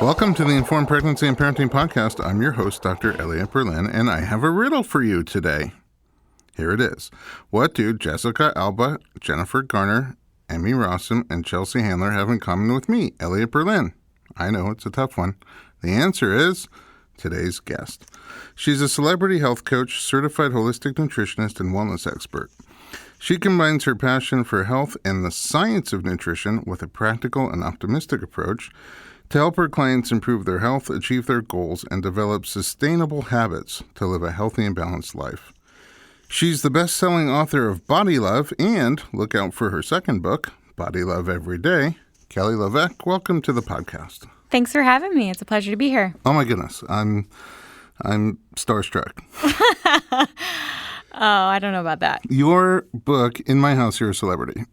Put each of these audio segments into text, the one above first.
Welcome to the Informed Pregnancy and Parenting Podcast. I'm your host, Dr. Elliot Berlin, and I have a riddle for you today. Here it is. What do Jessica Alba, Jennifer Garner, Emmy Rossum, and Chelsea Handler have in common with me, Elliot Berlin? I know, it's a tough one. The answer is today's guest. She's a celebrity health coach, certified holistic nutritionist, and wellness expert. She combines her passion for health and the science of nutrition with a practical and optimistic approach to help her clients improve their health, achieve their goals, and develop sustainable habits to live a healthy and balanced life. She's the best-selling author of Body Love, and look out for her second book, Body Love Every Day. Kelly Leveque, welcome to the podcast. Thanks for having me. It's a pleasure to be here. Oh my goodness, I'm starstruck. Oh, I don't know about that. Your book, In My House, You're a Celebrity.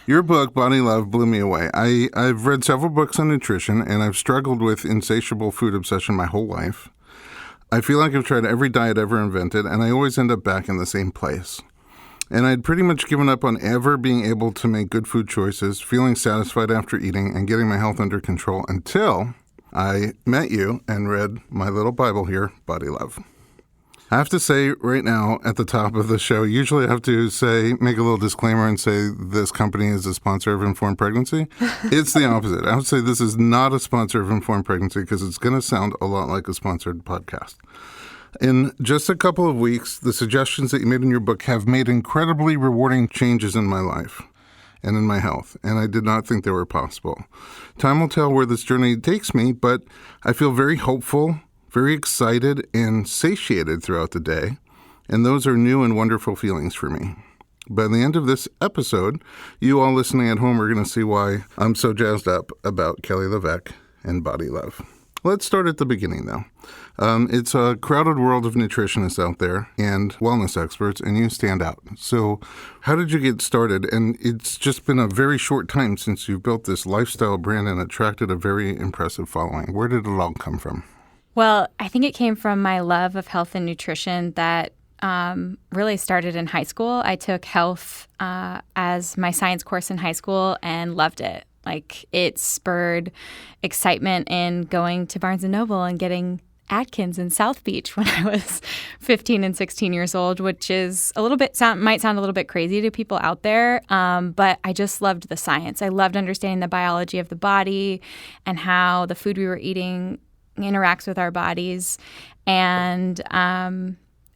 Your book, Body Love, blew me away. I've read several books on nutrition, and I've struggled with insatiable food obsession my whole life. I feel like I've tried every diet ever invented, and I always end up back in the same place. And I'd pretty much given up on ever being able to make good food choices, feeling satisfied after eating, and getting my health under control until I met you and read my little Bible here, Body Love. I have to say right now at the top of the show, usually I have to make a little disclaimer and say this company is a sponsor of Informed Pregnancy. It's the opposite. I would say this is not a sponsor of Informed Pregnancy because it's going to sound a lot like a sponsored podcast. In just a couple of weeks, the suggestions that you made in your book have made incredibly rewarding changes in my life and in my health, and I did not think they were possible. Time will tell where this journey takes me, but I feel very hopeful, very excited, and satiated throughout the day, and those are new and wonderful feelings for me. By the end of this episode, you all listening at home are going to see why I'm so jazzed up about Kelly Leveque and Body Love. Let's start at the beginning, though. It's a crowded world of nutritionists out there and wellness experts, and you stand out. So how did you get started? And it's just been a very short time since you've built this lifestyle brand and attracted a very impressive following. Where did it all come from? Well, I think it came from my love of health and nutrition that really started in high school. I took health as my science course in high school and loved it. Like, it spurred excitement in going to Barnes & Noble and getting Atkins in South Beach when I was 15 and 16 years old, which is might sound a little bit crazy to people out there, but I just loved the science. I loved understanding the biology of the body and how the food we were eating interacts with our bodies. And I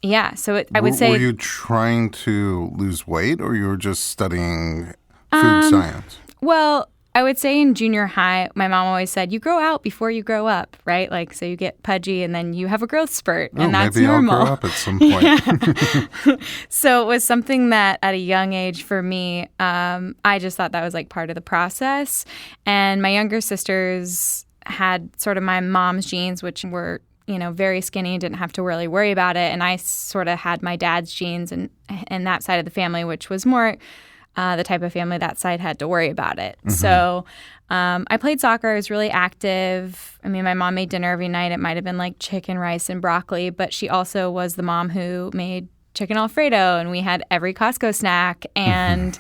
would say... Were you trying to lose weight, or you were just studying food science? Well, I would say in junior high, my mom always said, you grow out before you grow up, right? Like, so you get pudgy and then you have a growth spurt, and that's maybe normal. I'll grow up at some point. Yeah. So it was something that at a young age for me, I just thought that was like part of the process. And my younger sisters had sort of my mom's genes, which were, very skinny and didn't have to really worry about it. And I sort of had my dad's genes and that side of the family, which was more the type of family that side had to worry about it. Mm-hmm. So I played soccer. I was really active. I mean, my mom made dinner every night. It might have been like chicken, rice, and broccoli, but she also was the mom who made chicken Alfredo, and we had every Costco snack. And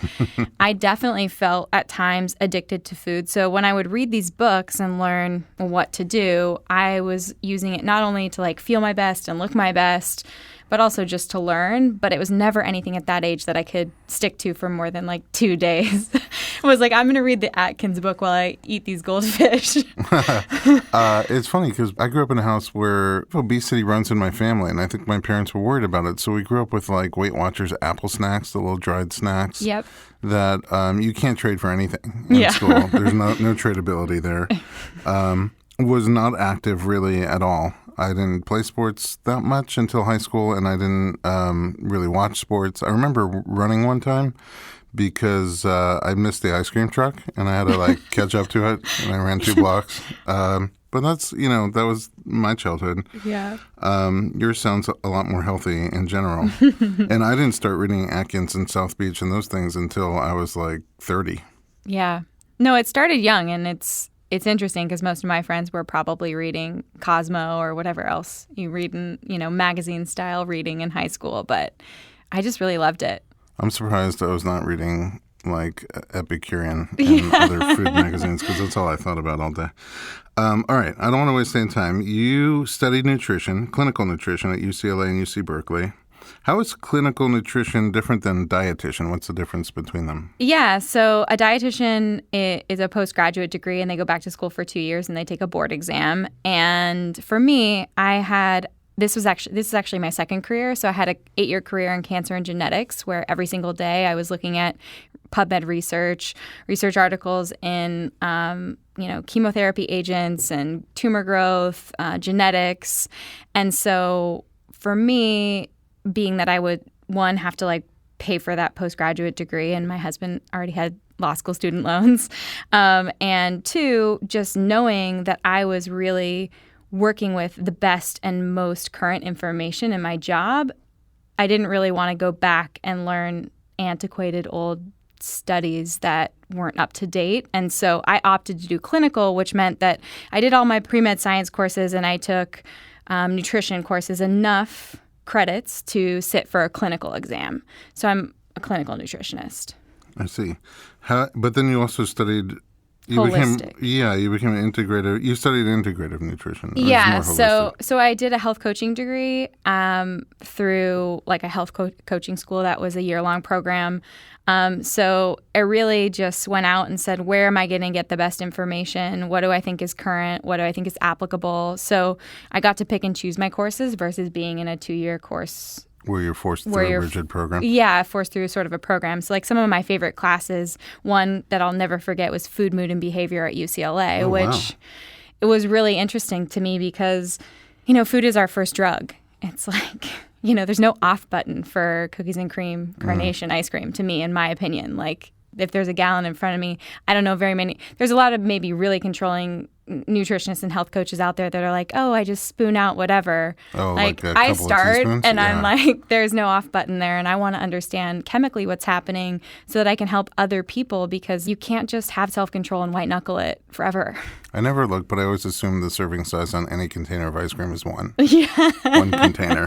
I definitely felt at times addicted to food. So when I would read these books and learn what to do, I was using it not only to like feel my best and look my best, but also just to learn. But it was never anything at that age that I could stick to for more than like 2 days. It was like, I'm going to read the Atkins book while I eat these goldfish. It's funny because I grew up in a house where obesity runs in my family, and I think my parents were worried about it. So we grew up with like Weight Watchers apple snacks, the little dried snacks. Yep. That you can't trade for anything in school. There's no tradability there. Was not active really at all. I didn't play sports that much until high school, and I didn't really watch sports. I remember running one time because I missed the ice cream truck, and I had to like catch up to it, and I ran 2 blocks. But that's, that was my childhood. Yeah. Yours sounds a lot more healthy in general. And I didn't start reading Atkins and South Beach and those things until I was like 30. Yeah. No, it started young, and it's interesting because most of my friends were probably reading Cosmo or whatever else you read in, magazine style reading in high school. But I just really loved it. I'm surprised I was not reading like Epicurean and other food magazines because that's all I thought about all day. All right, I don't want to waste any time. You studied nutrition, clinical nutrition at UCLA and UC Berkeley. How is clinical nutrition different than dietitian? What's the difference between them? Yeah, so a dietitian is a postgraduate degree, and they go back to school for 2 years, and they take a board exam. And for me, this is actually my second career. So I had an 8-year career in cancer and genetics, where every single day I was looking at PubMed research articles in chemotherapy agents and tumor growth, genetics, and so for me, being that I would, one, have to pay for that postgraduate degree, and my husband already had law school student loans, and two, just knowing that I was really working with the best and most current information in my job, I didn't really want to go back and learn antiquated old studies that weren't up to date. And so I opted to do clinical, which meant that I did all my pre-med science courses and I took nutrition courses, enough credits to sit for a clinical exam. So I'm a clinical nutritionist. I see. But then you also studied... Holistic. You became an integrative. You studied integrative nutrition. Yeah, so I did a health coaching degree through a health coaching school that was a year-long program. So I really just went out and said, where am I going to get the best information? What do I think is current? What do I think is applicable? So I got to pick and choose my courses versus being in a 2-year course. Where you're forced through a rigid program? Yeah, forced through sort of a program. So some of my favorite classes, one that I'll never forget was Food, Mood, and Behavior at UCLA, which it was really interesting to me because, food is our first drug. It's there's no off button for cookies and cream carnation ice cream, to me, in my opinion. If there's a gallon in front of me, I don't know very many. There's a lot of maybe really controlling nutritionists and health coaches out there that are like, oh, I just spoon out whatever. Oh, I start and I'm like, there's no off button there. And I want to understand chemically what's happening so that I can help other people, because you can't just have self-control and white knuckle it forever. I never looked, but I always assumed the serving size on any container of ice cream is one. Yeah. One container.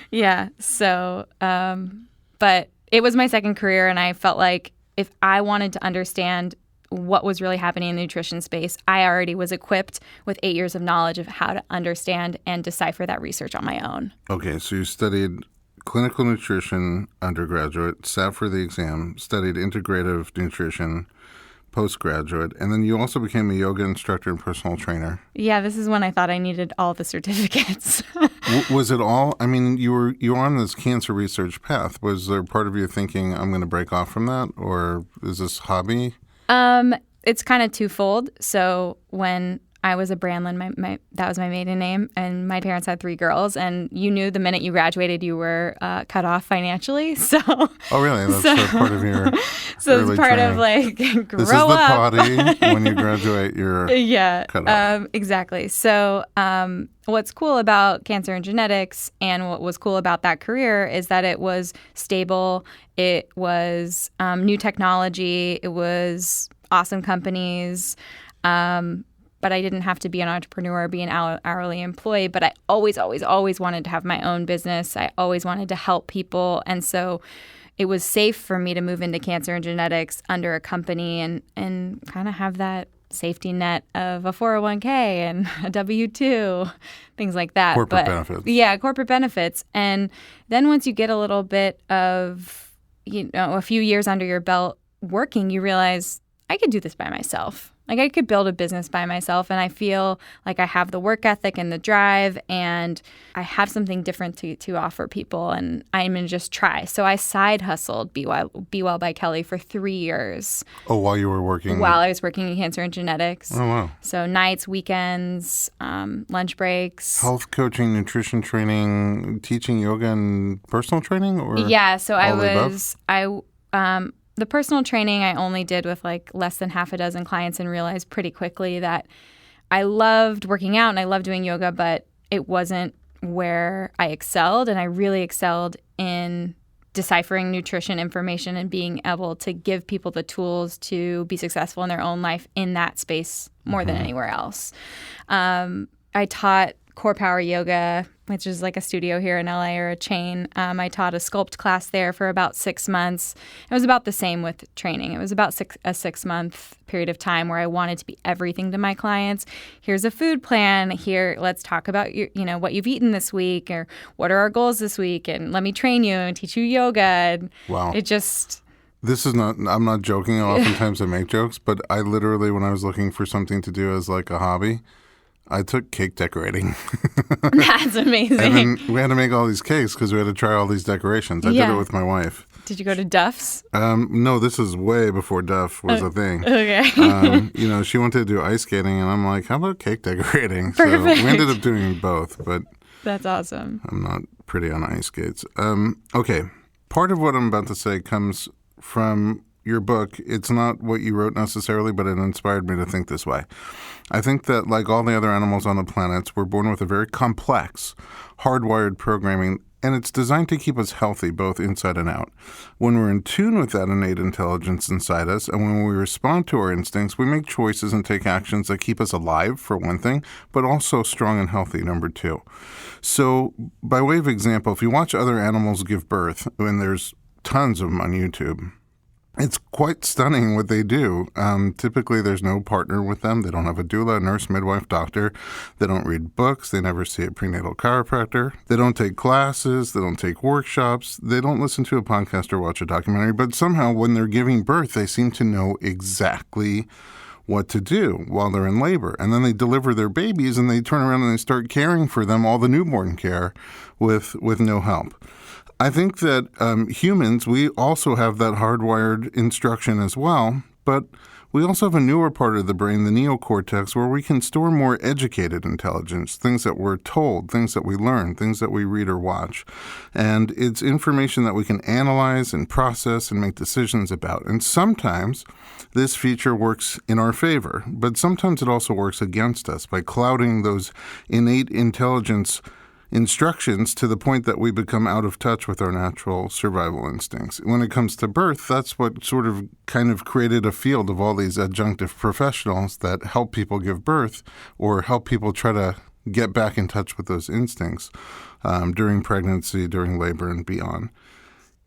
Yeah. So, but it was my second career, and I felt like if I wanted to understand what was really happening in the nutrition space, I already was equipped with 8 years of knowledge of how to understand and decipher that research on my own. Okay, so you studied clinical nutrition undergraduate, sat for the exam, studied integrative nutrition postgraduate, and then you also became a yoga instructor and personal trainer. Yeah, this is when I thought I needed all the certificates. Was it all? I mean, you were on this cancer research path. Was there part of you thinking, I'm going to break off from that, or is this hobby? It's kind of twofold. So when I was a Brandlin, that was my maiden name, and my parents had 3 girls, and you knew the minute you graduated you were cut off financially. So oh, really? That's part of your so it's part training. Of grow this is up. The potty. When you graduate, you're cut off. Exactly. So what's cool about cancer and genetics, and what was cool about that career, is that it was stable. It was new technology. It was awesome companies. But I didn't have to be an entrepreneur or be an hourly employee. But I always, always, always wanted to have my own business. I always wanted to help people. And so it was safe for me to move into cancer and genetics under a company and kind of have that safety net of a 401k and a W-2, things like that. Corporate benefits. Yeah, corporate benefits. And then once you get a little bit of, a few years under your belt working, you realize I could do this by myself. I could build a business by myself, and I feel like I have the work ethic and the drive, and I have something different to offer people, and I'm going to just try. So I side hustled Be Well by Kelly for 3 years. Oh, while you were working? While I was working in cancer and genetics. Oh, wow. So nights, weekends, lunch breaks. Health coaching, nutrition training, teaching yoga and personal training? Or yeah, so the personal training I only did with less than half a dozen clients, and realized pretty quickly that I loved working out and I loved doing yoga, but it wasn't where I excelled. And I really excelled in deciphering nutrition information and being able to give people the tools to be successful in their own life in that space more than anywhere else. I taught core power yoga which is like a studio here in LA or a chain. I taught a sculpt class there for about 6 months. It was about the same with training. It was about a 6-month period of time where I wanted to be everything to my clients. Here's a food plan. Here, let's talk about what you've eaten this week, or what are our goals this week, and let me train you and teach you yoga. And wow. It just... This is not, I'm not joking. Oftentimes I make jokes, but I literally, when I was looking for something to do as like a hobby, I took cake decorating. That's amazing. And then we had to make all these cakes because we had to try all these decorations. I did it with my wife. Did you go to Duff's? No, this is way before Duff was a thing. Okay. She wanted to do ice skating, and I'm like, how about cake decorating? Perfect. So we ended up doing both, but that's awesome. I'm not pretty on ice skates. Okay. Part of what I'm about to say comes from your book. It's not what you wrote necessarily, but it inspired me to think this way. I think that, like all the other animals on the planet, we're born with a very complex, hardwired programming, and it's designed to keep us healthy both inside and out. When we're in tune with that innate intelligence inside us, and when we respond to our instincts, we make choices and take actions that keep us alive, for one thing, but also strong and healthy, number two. So, by way of example, if you watch other animals give birth, and there's tons of them on YouTube, it's quite stunning what they do. Typically, there's no partner with them. They don't have a doula, nurse, midwife, doctor. They don't read books. They never see a prenatal chiropractor. They don't take classes. They don't take workshops. They don't listen to a podcast or watch a documentary. But somehow, when they're giving birth, they seem to know exactly what to do while they're in labor. And then they deliver their babies, and they turn around and they start caring for them, all the newborn care, with no help. I think that humans, we also have that hardwired instruction as well, but we also have a newer part of the brain, the neocortex, where we can store more educated intelligence, things that we're told, things that we learn, things that we read or watch. And it's information that we can analyze and process and make decisions about. And sometimes this feature works in our favor, but sometimes it also works against us by clouding those innate intelligence instructions to the point that we become out of touch with our natural survival instincts. When it comes to birth, that's what sort of kind of created a field of all these adjunctive professionals that help people give birth or help people try to get back in touch with those instincts during pregnancy, during labor, and beyond.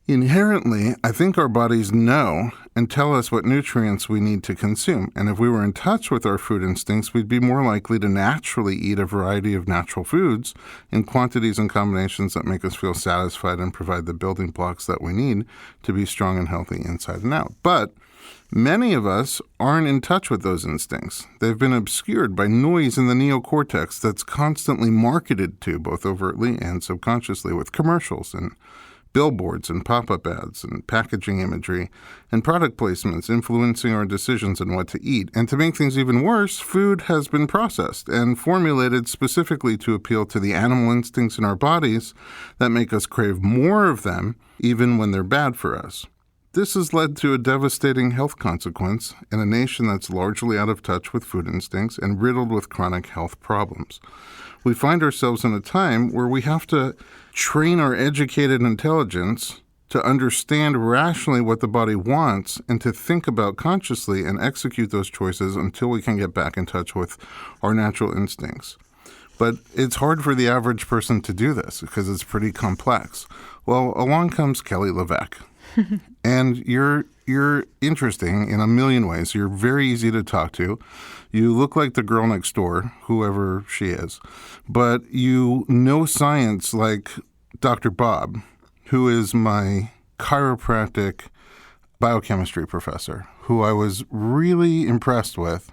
Inherently, I think our bodies know and tell us what nutrients we need to consume. And if we were in touch with our food instincts, we'd be more likely to naturally eat a variety of natural foods in quantities and combinations that make us feel satisfied and provide the building blocks that we need to be strong and healthy inside and out. But many of us aren't in touch with those instincts. They've been obscured by noise in the neocortex that's constantly marketed to, both overtly and subconsciously, with commercials and billboards and pop-up ads and packaging imagery and product placements influencing our decisions on what to eat. And to make things even worse, food has been processed and formulated specifically to appeal to the animal instincts in our bodies that make us crave more of them, even when they're bad for us. This has led to a devastating health consequence in a nation that's largely out of touch with food instincts and riddled with chronic health problems. We find ourselves in a time where we have to train our educated intelligence to understand rationally what the body wants and to think about consciously and execute those choices until we can get back in touch with our natural instincts. But it's hard for the average person to do this because it's pretty complex. Well, along comes Kelly Leveque. And you're interesting in a million ways. You're very easy to talk to. You look like the girl next door, whoever she is. But you know science like Dr. Bob, who is my chiropractic biochemistry professor, who I was really impressed with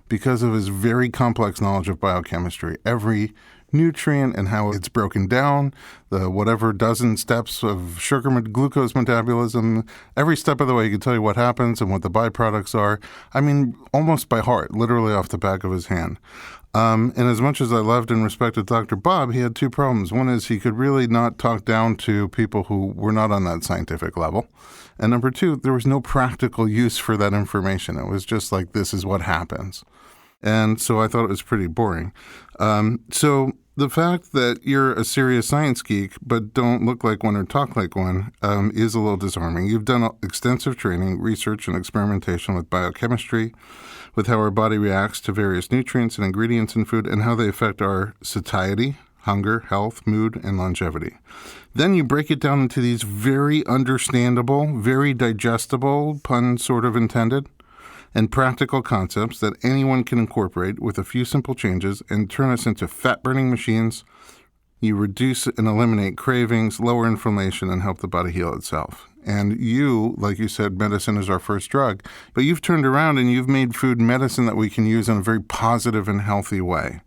because of his very complex knowledge of biochemistry. Every nutrient and how it's broken down, the whatever dozen steps of glucose metabolism, every step of the way he could tell you what happens and what the byproducts are. I mean, almost by heart, literally off the back of his hand. And as much as I loved and respected Dr. Bob, he had two problems. One is he could really not talk down to people who were not on that scientific level. And number two, there was no practical use for that information. It was just like, this is what happens. And so I thought it was pretty boring. So the fact that you're a serious science geek but don't look like one or talk like one is a little disarming. You've done extensive training, research, and experimentation with biochemistry, with how our body reacts to various nutrients and ingredients in food and how they affect our satiety, hunger, health, mood, and longevity. Then you break it down into these very understandable, very digestible, pun sort of intended, and practical concepts that anyone can incorporate with a few simple changes and turn us into fat-burning machines. You reduce and eliminate cravings, lower inflammation, and help the body heal itself. And you, like you said, medicine is our first drug, but you've turned around and you've made food medicine that we can use in a very positive and healthy way.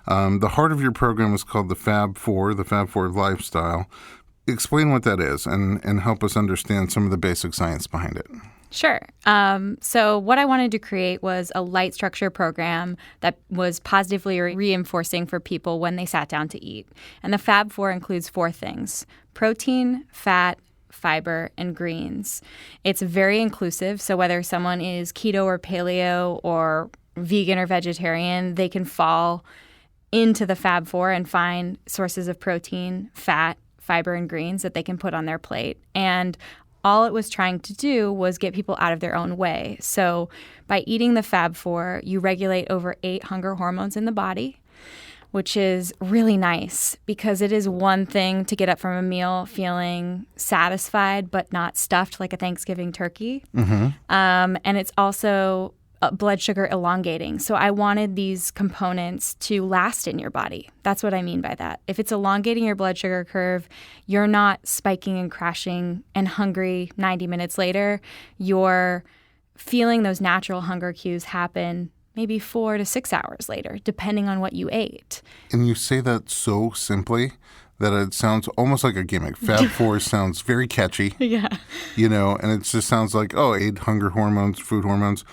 The heart of your program is called the Fab Four, the Fab Four lifestyle. Explain what that is and help us understand some of the basic science behind it. Sure. So what I wanted to create was a light structure program that was positively reinforcing for people when they sat down to eat. And the Fab Four includes 4 things: protein, fat, fiber, and greens. It's very inclusive. So whether someone is keto or paleo or vegan or vegetarian, they can fall into the Fab Four and find sources of protein, fat, fiber, and greens that they can put on their plate. And all it was trying to do was get people out of their own way. So by eating the Fab Four, you regulate over 8 hunger hormones in the body, which is really nice because it is one thing to get up from a meal feeling satisfied but not stuffed like a Thanksgiving turkey. And it's also blood sugar elongating. So I wanted these components to last in your body. That's what I mean by that. If it's elongating your blood sugar curve, you're not spiking and crashing and hungry 90 minutes later. You're feeling those natural hunger cues happen maybe 4 to 6 hours later, depending on what you ate. And you say that so simply that it sounds almost like a gimmick. Fab Four sounds very catchy. Yeah. And it just sounds like, 8 hunger hormones, food hormones.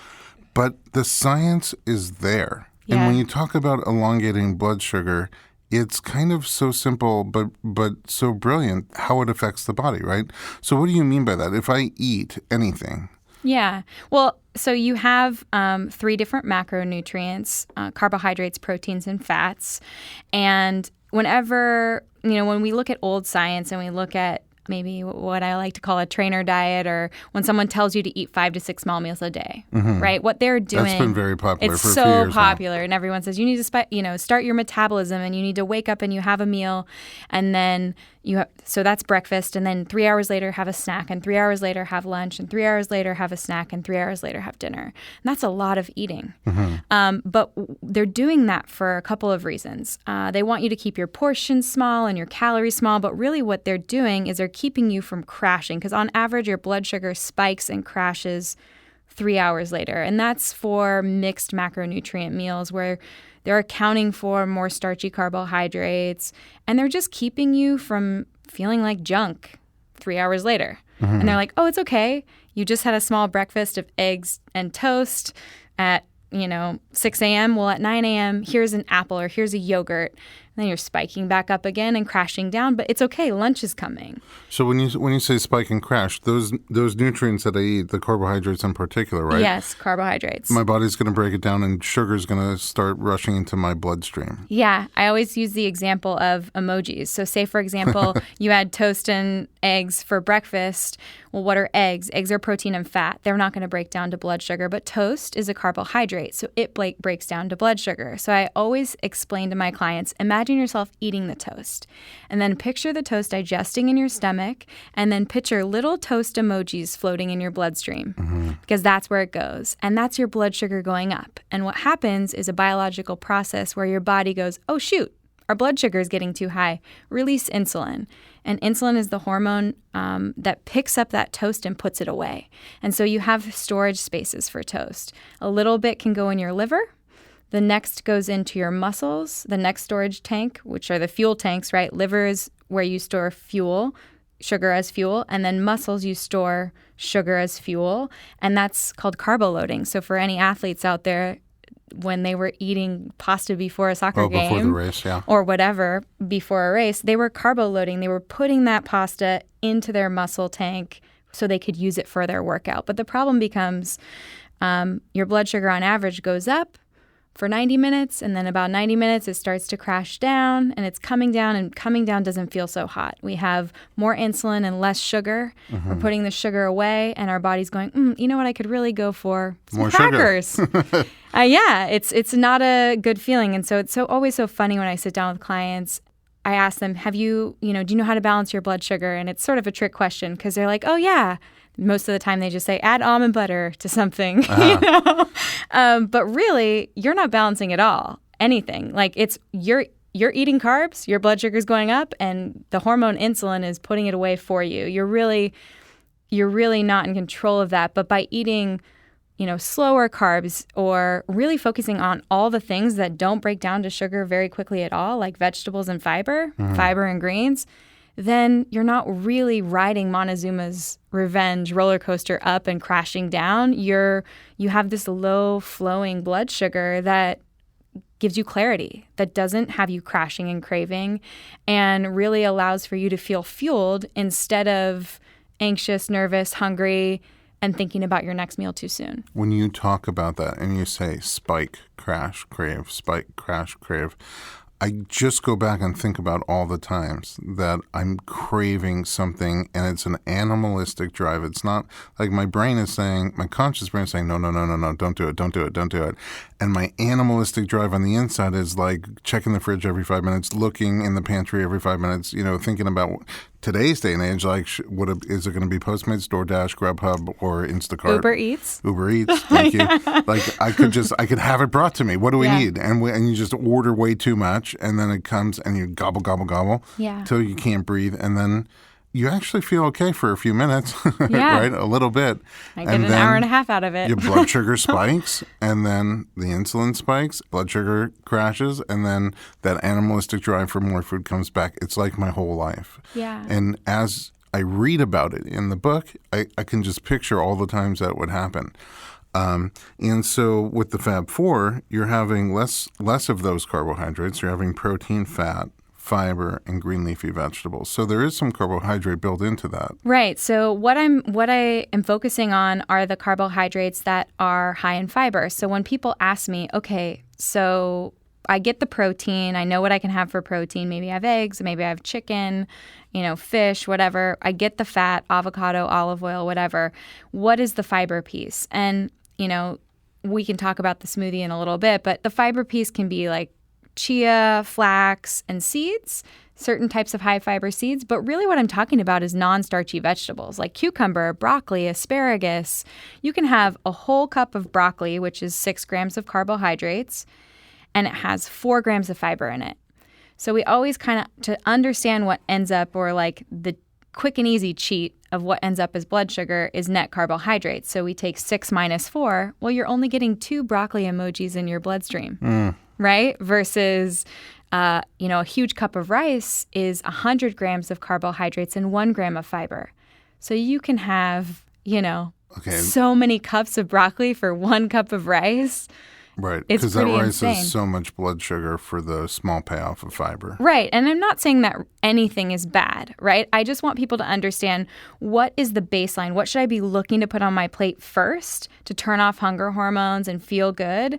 But the science is there. Yeah. And when you talk about elongating blood sugar, it's kind of so simple but so brilliant how it affects the body, right? So what do you mean by that? If I eat anything? Yeah. Well, so you have 3 different macronutrients, carbohydrates, proteins, and fats. And whenever, when we look at old science and we look at maybe what I like to call a trainer diet, or when someone tells you to eat 5 to 6 small meals a day, right? What they're doing. That's been very popular for a few It's years so popular. Now. And everyone says you need to start your metabolism and you need to wake up and you have a meal and then so that's breakfast, and then 3 hours later have a snack, and 3 hours later have lunch, and 3 hours later have a snack, and 3 hours later have dinner. And that's a lot of eating. But they're doing that for a couple of reasons. They want you to keep your portions small and your calories small, but really what they're doing is they're keeping you from crashing, because on average your blood sugar spikes and crashes 3 hours later. And that's for mixed macronutrient meals where they're accounting for more starchy carbohydrates, and they're just keeping you from feeling like junk 3 hours later. And they're like, oh, it's okay. You just had a small breakfast of eggs and toast at 6 a.m. Well, at 9 a.m., here's an apple or here's a yogurt. And then you're spiking back up again and crashing down. But it's okay. Lunch is coming. So when you say spike and crash, those nutrients that I eat, the carbohydrates in particular, right? Yes, carbohydrates. My body's going to break it down and sugar's going to start rushing into my bloodstream. Yeah. I always use the example of emojis. So say, for example, you had toast and eggs for breakfast. Well, what are eggs? Eggs are protein and fat. They're not going to break down to blood sugar, but toast is a carbohydrate, so it breaks down to blood sugar. So I always explain to my clients, imagine yourself eating the toast, and then picture the toast digesting in your stomach, and then picture little toast emojis floating in your bloodstream, because that's where it goes, and that's your blood sugar going up. And what happens is a biological process where your body goes, oh, shoot, our blood sugar is getting too high. Release insulin. And insulin is the hormone that picks up that toast and puts it away. And so you have storage spaces for toast. A little bit can go in your liver. The next goes into your muscles. The next storage tank, which are the fuel tanks, right? Liver is where you store fuel, sugar as fuel. And then muscles, you store sugar as fuel. And that's called carbo loading. So for any athletes out there, when they were eating pasta before a soccer game before the race, yeah. or whatever, before a race, they were carbo loading. They were putting that pasta into their muscle tank so they could use it for their workout. But the problem becomes your blood sugar on average goes up for 90 minutes, and then about 90 minutes it starts to crash down, and it's coming down, and coming down doesn't feel so hot. We have more insulin and less sugar. We're putting the sugar away, and our body's going, you know what, I could really go for some more crackers. Yeah, it's not a good feeling. And so it's always so funny when I sit down with clients I ask them, do you know how to balance your blood sugar? And it's sort of a trick question because they're like, oh, yeah. Most of the time they just say, add almond butter to something, but really, you're not balancing at all anything. Like you're eating carbs, your blood sugar is going up, and the hormone insulin is putting it away for you. You're really not in control of that. But by eating slower carbs or really focusing on all the things that don't break down to sugar very quickly at all, like vegetables and fiber and greens, then you're not really riding Montezuma's revenge roller coaster up and crashing down. You have this low flowing blood sugar that gives you clarity, that doesn't have you crashing and craving, and really allows for you to feel fueled instead of anxious, nervous, hungry, and thinking about your next meal too soon. When you talk about that and you say spike, crash, crave, spike, crash, crave, I just go back and think about all the times that I'm craving something and it's an animalistic drive. It's not like my brain is saying, my conscious brain is saying, no, don't do it. And my animalistic drive on the inside is like checking the fridge every 5 minutes, looking in the pantry every 5 minutes, thinking about today's day and age, like, is it going to be Postmates, DoorDash, Grubhub, or Instacart? Uber Eats, thank you. Like, I could have it brought to me. What do we need? And you just order way too much, and then it comes, and you gobble, till you can't breathe, and then you actually feel okay for a few minutes, right? A little bit. I get an hour and a half out of it. Your blood sugar spikes, and then the insulin spikes, blood sugar crashes, and then that animalistic drive for more food comes back. It's like my whole life. Yeah. And as I read about it in the book, I can just picture all the times that would happen. And so with the Fab Four, you're having less of those carbohydrates. You're having protein, fat, fiber, and green leafy vegetables. So there is some carbohydrate built into that. Right. So what I am focusing on are the carbohydrates that are high in fiber. So when people ask me, okay, so I get the protein, I know what I can have for protein. Maybe I have eggs, maybe I have chicken, fish, whatever. I get the fat, avocado, olive oil, whatever. What is the fiber piece? And, we can talk about the smoothie in a little bit, but the fiber piece can be like chia, flax, and seeds, certain types of high fiber seeds. But really what I'm talking about is non-starchy vegetables like cucumber, broccoli, asparagus. You can have a whole cup of broccoli, which is 6 grams of carbohydrates, and it has 4 grams of fiber in it. So we always kind of, to understand what ends up, or like the quick and easy cheat of what ends up as blood sugar, is net carbohydrates. So we take 6 minus 4. Well, you're only getting 2 broccoli emojis in your bloodstream. Right? Versus, a huge cup of rice is 100 grams of carbohydrates and 1 gram of fiber. So you can have, so many cups of broccoli for 1 cup of rice. Right, it's because that rice insane. is so much blood sugar for the small payoff of fiber. Right, and I'm not saying that anything is bad, right? I just want people to understand, what is the baseline? What should I be looking to put on my plate first to turn off hunger hormones and feel good?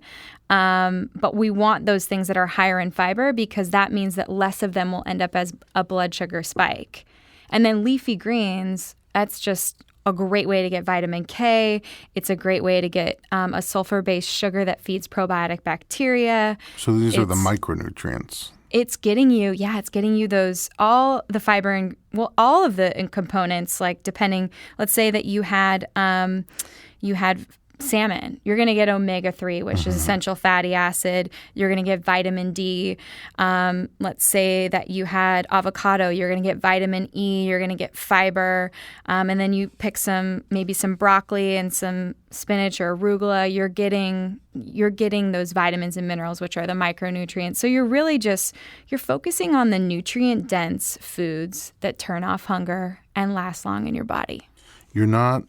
But we want those things that are higher in fiber because that means that less of them will end up as a blood sugar spike. And then leafy greens, that's just a great way to get vitamin K. It's a great way to get a sulfur-based sugar that feeds probiotic bacteria. So these are the micronutrients. It's getting you those, all the fiber and, all of the components, like depending, let's say that you had salmon, you're going to get omega-3, which is essential fatty acid. You're going to get vitamin D. Let's say that you had avocado, you're going to get vitamin E. You're going to get fiber. And then you pick maybe some broccoli and some spinach or arugula. You're getting those vitamins and minerals, which are the micronutrients. So you're really you're focusing on the nutrient-dense foods that turn off hunger and last long in your body. You're not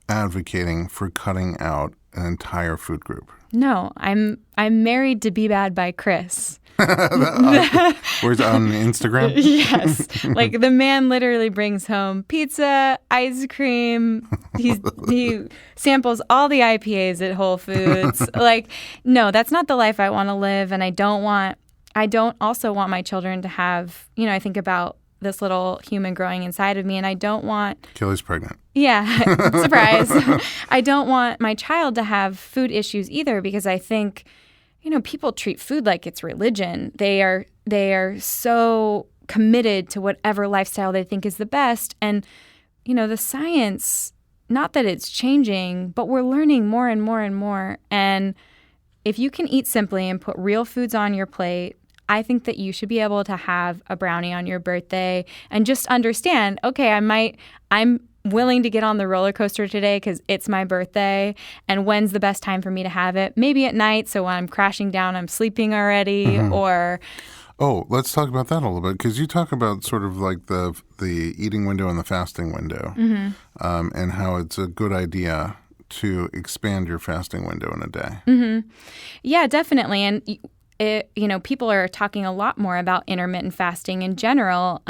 advocating for cutting out an entire food group. No, I'm married to Be Bad by Chris. Where's on Instagram? Yes. Like the man literally brings home pizza, ice cream. He samples all the IPAs at Whole Foods. Like, no, that's not the life I want to live. And I don't also want my children to have, I think about this little human growing inside of me, and I don't want... Kelly's pregnant. Yeah, surprise. I don't want my child to have food issues either, because I think, people treat food like it's religion. They are they are so committed to whatever lifestyle they think is the best. And, the science, not that it's changing, but we're learning more and more and more. And if you can eat simply and put real foods on your plate, I think that you should be able to have a brownie on your birthday and just understand, okay, I'm willing to get on the roller coaster today because it's my birthday. And when's the best time for me to have it? Maybe at night. So when I'm crashing down, I'm sleeping already, or... Oh, let's talk about that a little bit, because you talk about sort of like the eating window and the fasting window, and how it's a good idea to expand your fasting window in a day. Yeah, definitely. And people are talking a lot more about intermittent fasting in general.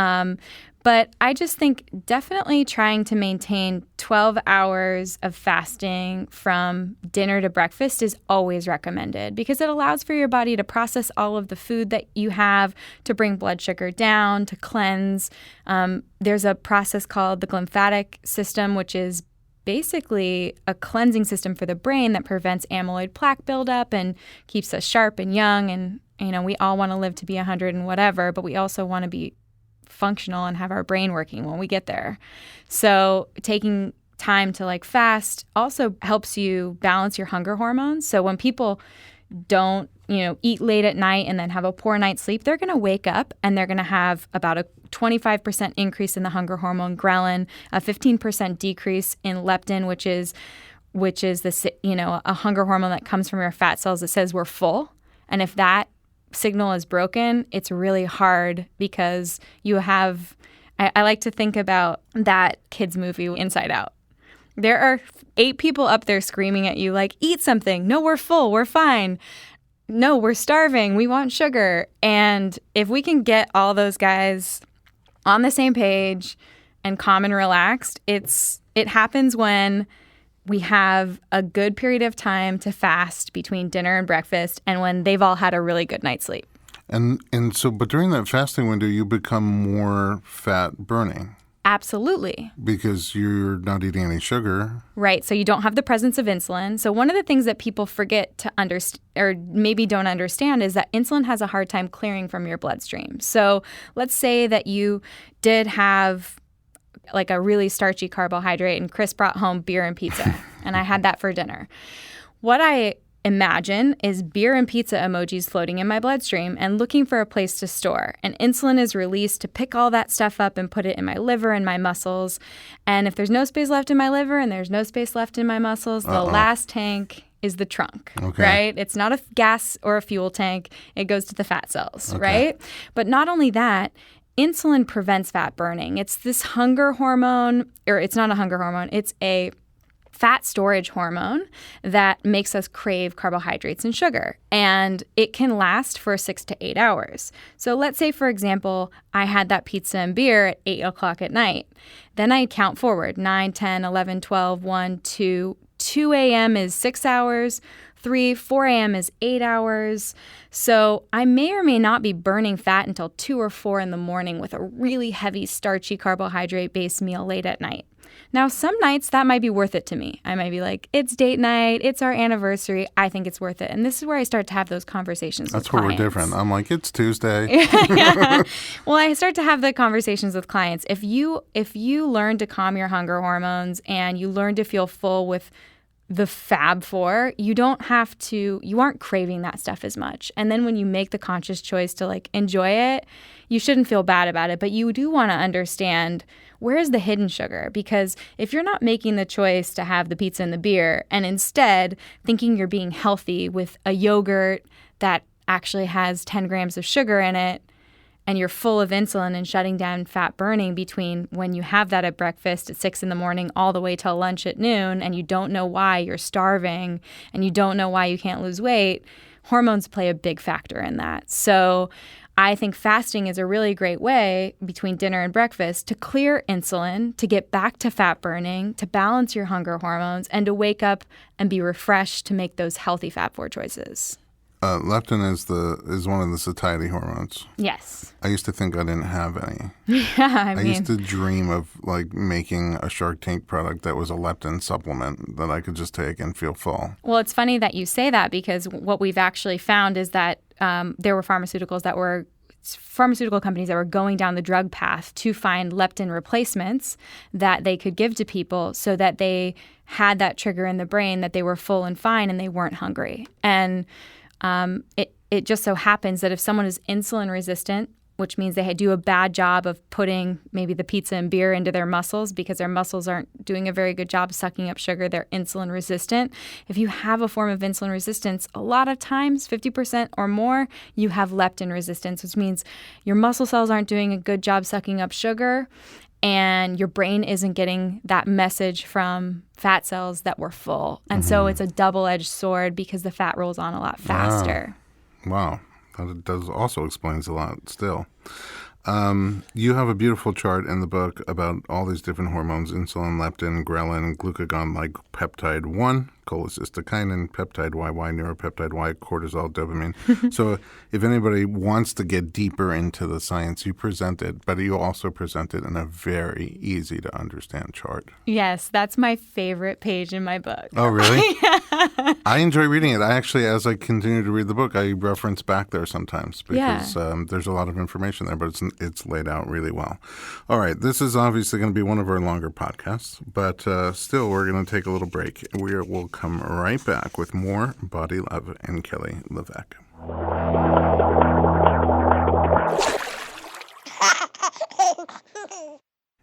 But I just think definitely trying to maintain 12 hours of fasting from dinner to breakfast is always recommended, because it allows for your body to process all of the food that you have, to bring blood sugar down, to cleanse. There's a process called the glymphatic system, which is basically a cleansing system for the brain that prevents amyloid plaque buildup and keeps us sharp and young. And, we all want to live to be 100 and whatever, but we also want to be functional and have our brain working when we get there. So taking time to fast also helps you balance your hunger hormones. So when people don't, eat late at night and then have a poor night's sleep, they're going to wake up and they're going to have about a 25% increase in the hunger hormone ghrelin, a 15% decrease in leptin, which is this, a hunger hormone that comes from your fat cells that says we're full. And if that signal is broken, it's really hard, because you have, I like to think about that kids movie Inside Out. There are 8 people up there screaming at you like, eat something. No, we're full. We're fine. No, we're starving. We want sugar. And if we can get all those guys on the same page and calm and relaxed, it happens when we have a good period of time to fast between dinner and breakfast, and when they've all had a really good night's sleep. And so, but during that fasting window, you become more fat burning. Absolutely. Because you're not eating any sugar. Right. So you don't have the presence of insulin. So one of the things that people forget to understand, or maybe don't understand, is that insulin has a hard time clearing from your bloodstream. So let's say that you did have a really starchy carbohydrate, and Chris brought home beer and pizza, and I had that for dinner. What I imagine is beer and pizza emojis floating in my bloodstream and looking for a place to store. And insulin is released to pick all that stuff up and put it in my liver and my muscles. And if there's no space left in my liver and there's no space left in my muscles, the last tank is the trunk, right? It's not a gas or a fuel tank. It goes to the fat cells, right? But not only that, insulin prevents fat burning. It's this hunger hormone, or it's not a hunger hormone. It's a fat storage hormone that makes us crave carbohydrates and sugar. And it can last for 6 to 8 hours. So let's say, for example, I had that pizza and beer at 8 o'clock at night. Then I count forward, 9, 10, 11, 12, 1, 2. 2 a.m. is 6 hours. 4 a.m. is 8 hours. So I may or may not be burning fat until 2 or 4 in the morning with a really heavy, starchy, carbohydrate-based meal late at night. Now, some nights that might be worth it to me. I might be like, it's date night, it's our anniversary, I think it's worth it. And this is where I start to have those conversations with clients. That's where we're different. I'm like, it's Tuesday. Yeah. Well, I start to have the conversations with clients. If you learn to calm your hunger hormones and you learn to feel full with the Fab Four, you aren't craving that stuff as much. And then when you make the conscious choice to enjoy it, you shouldn't feel bad about it, but you do want to understand, where's the hidden sugar? Because if you're not making the choice to have the pizza and the beer, and instead thinking you're being healthy with a yogurt that actually has 10 grams of sugar in it, and you're full of insulin and shutting down fat burning between when you have that at breakfast at 6 in the morning all the way till lunch at noon, and you don't know why you're starving and you don't know why you can't lose weight, hormones play a big factor in that. So I think fasting is a really great way between dinner and breakfast to clear insulin, to get back to fat burning, to balance your hunger hormones, and to wake up and be refreshed to make those healthy Fab Four choices. Leptin is one of the satiety hormones. Yes. I used to think I didn't have any. Yeah, I used to dream of making a Shark Tank product that was a leptin supplement that I could just take and feel full. Well, it's funny that you say that, because what we've actually found is that there were pharmaceuticals that were pharmaceutical companies that were going down the drug path to find leptin replacements that they could give to people so that they had that trigger in the brain that they were full and fine and they weren't hungry. And it just so happens that if someone is insulin resistant, which means they do a bad job of putting maybe the pizza and beer into their muscles because their muscles aren't doing a very good job of sucking up sugar, they're insulin resistant. If you have a form of insulin resistance, a lot of times, 50% or more, you have leptin resistance, which means your muscle cells aren't doing a good job sucking up sugar and your brain isn't getting that message from fat cells that we're full. And so it's a double-edged sword because the fat rolls on a lot faster. Wow. That does also explains a lot still. You have a beautiful chart in the book about all these different hormones, insulin, leptin, ghrelin, glucagon like peptide 1, cholecystokinin, peptide YY, neuropeptide Y, cortisol, dopamine. So if anybody wants to get deeper into the science, you present it, but you also present it in a very easy to understand chart. Yes, that's my favorite page in my book. Oh, really? I enjoy reading it. I actually, as I continue to read the book, I reference back there sometimes because there's a lot of information there, but it's laid out really well. All right, this is obviously going to be one of our longer podcasts, but still, we're going to take a little break. We'll come right back with more Body Love and Kelly Leveque.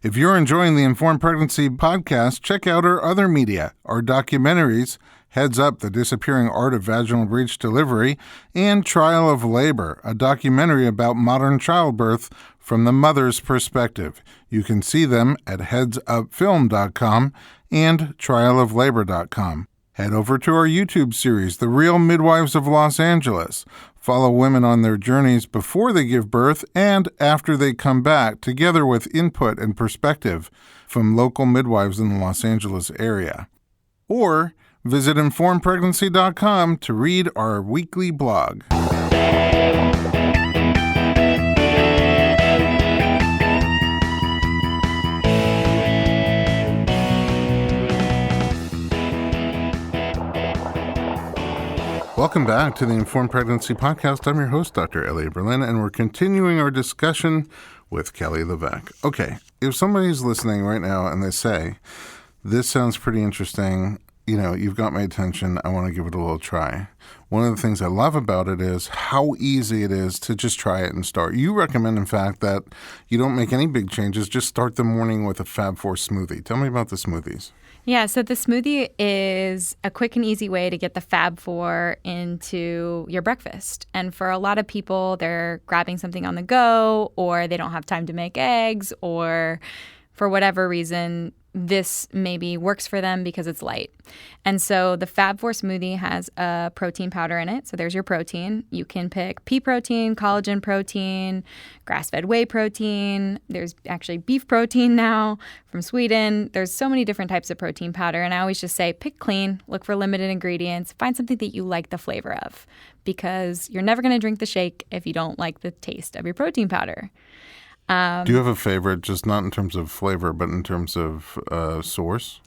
If you're enjoying the Informed Pregnancy podcast, check out our other media, our documentaries, Heads Up, The Disappearing Art of Vaginal Breech Delivery, and Trial of Labor, a documentary about modern childbirth from the mother's perspective. You can see them at headsupfilm.com and trialoflabor.com. Head over to our YouTube series, The Real Midwives of Los Angeles. Follow women on their journeys before they give birth and after they come back, together with input and perspective from local midwives in the Los Angeles area. Or visit informedpregnancy.com to read our weekly blog. Welcome back to the Informed Pregnancy Podcast. I'm your host, Dr. Elliot Berlin, and we're continuing our discussion with Kelly Leveque. Okay, if somebody's listening right now and they say, this sounds pretty interesting, you've got my attention, I want to give it a little try. One of the things I love about it is how easy it is to just try it and start. You recommend, in fact, that you don't make any big changes, just start the morning with a Fab 4 smoothie. Tell me about the smoothies. Yeah, so the smoothie is a quick and easy way to get the Fab 4 into your breakfast. And for a lot of people, they're grabbing something on the go, or they don't have time to make eggs, or for whatever reason, this maybe works for them because it's light. And so the Fab 4 smoothie has a protein powder in it. So there's your protein. You can pick pea protein, collagen protein, grass-fed whey protein. There's actually beef protein now from Sweden. There's so many different types of protein powder. And I always just say pick clean, look for limited ingredients, find something that you like the flavor of, because you're never going to drink the shake if you don't like the taste of your protein powder. Do you have a favorite, just not in terms of flavor, but in terms of source?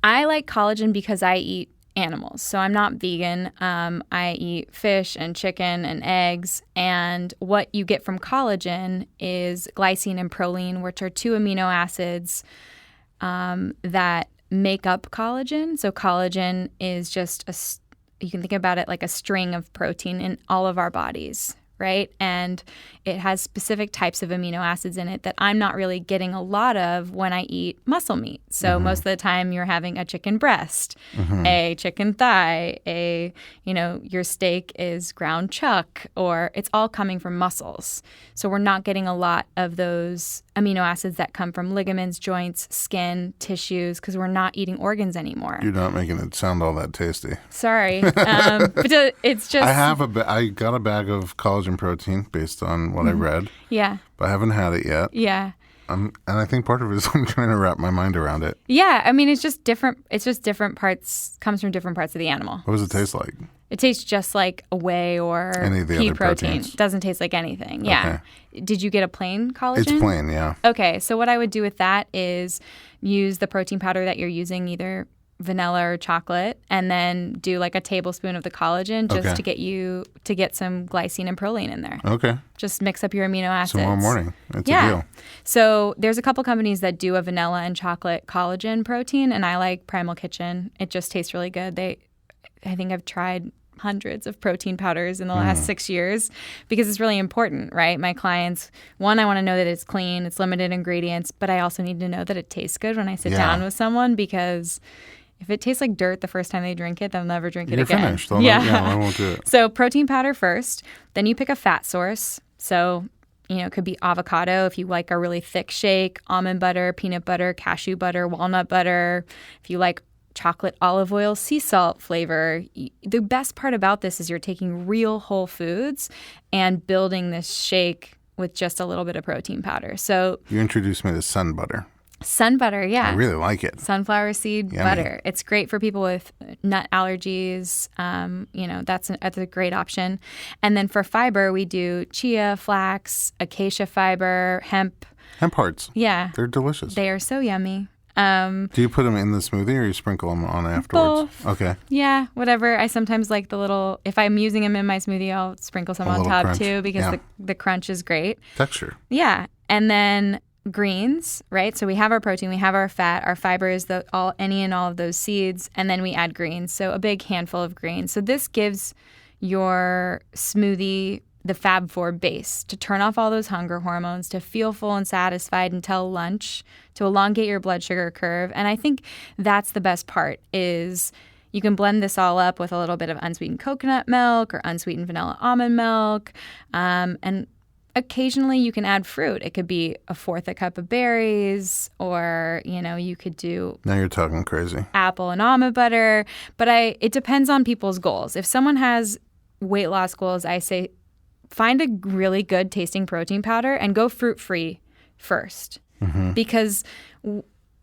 I like collagen because I eat animals. So I'm not vegan. I eat fish and chicken and eggs. And what you get from collagen is glycine and proline, which are two amino acids that make up collagen. So collagen is just you can think about it like a string of protein in all of our bodies, right? And it has specific types of amino acids in it that I'm not really getting a lot of when I eat muscle meat. So most of the time you're having a chicken breast, a chicken thigh, your steak is ground chuck, or it's all coming from muscles. So we're not getting a lot of those amino acids that come from ligaments, joints, skin, tissues, because we're not eating organs anymore. You're not making it sound all that tasty. Sorry. But it's just... I got a bag of collagen protein based on what I read. Yeah. But I haven't had it yet. Yeah. And I think part of it is I'm trying to wrap my mind around it. Yeah. I mean, it's just different. It's just different parts, comes from different parts of the animal. What does it taste like? It tastes just like a whey or any of the pea other protein. Proteins. It doesn't taste like anything. Yeah. Okay. Did you get a plain collagen? It's plain, yeah. Okay. So what I would do with that is use the protein powder that you're using, either vanilla or chocolate, and then do like a tablespoon of the collagen just to get some glycine and proline in there. Okay. Just mix up your amino acids. Tomorrow morning. It's a deal. So there's a couple companies that do a vanilla and chocolate collagen protein, and I like Primal Kitchen. It just tastes really good. I think I've tried hundreds of protein powders in the last 6 years because it's really important, right? My clients, one, I want to know that it's clean, it's limited ingredients, but I also need to know that it tastes good when I sit down with someone, because if it tastes like dirt the first time they drink it, they'll never drink it again. You're finished. I won't do it. So protein powder first, then you pick a fat source. So, it could be avocado if you like a really thick shake, almond butter, peanut butter, cashew butter, walnut butter. If you like chocolate, olive oil, sea salt flavor. The best part about this is you're taking real whole foods and building this shake with just a little bit of protein powder. So you introduced me to sun butter. Sun butter, yeah. I really like it. Sunflower seed butter. It's great for people with nut allergies. That's a great option. And then for fiber, we do chia, flax, acacia fiber, hemp. Hemp hearts. Yeah. They're delicious. They are so yummy. Do you put them in the smoothie or you sprinkle them on afterwards? Both. Okay. Yeah, whatever. I sometimes like the little, if I'm using them in my smoothie, I'll sprinkle some on top crunch. Too, because the crunch is great. Texture. Yeah. And then greens, right? So we have our protein, we have our fat, our fiber is any and all of those seeds, and then we add greens. So a big handful of greens. So this gives your smoothie the Fab Four base to turn off all those hunger hormones, to feel full and satisfied until lunch, to elongate your blood sugar curve. And I think that's the best part is you can blend this all up with a little bit of unsweetened coconut milk or unsweetened vanilla almond milk. And occasionally you can add fruit. It could be a fourth a cup of berries, or, you could do... Now you're talking crazy. Apple and almond butter. But it depends on people's goals. If someone has weight loss goals, I say find a really good tasting protein powder and go fruit-free first. Because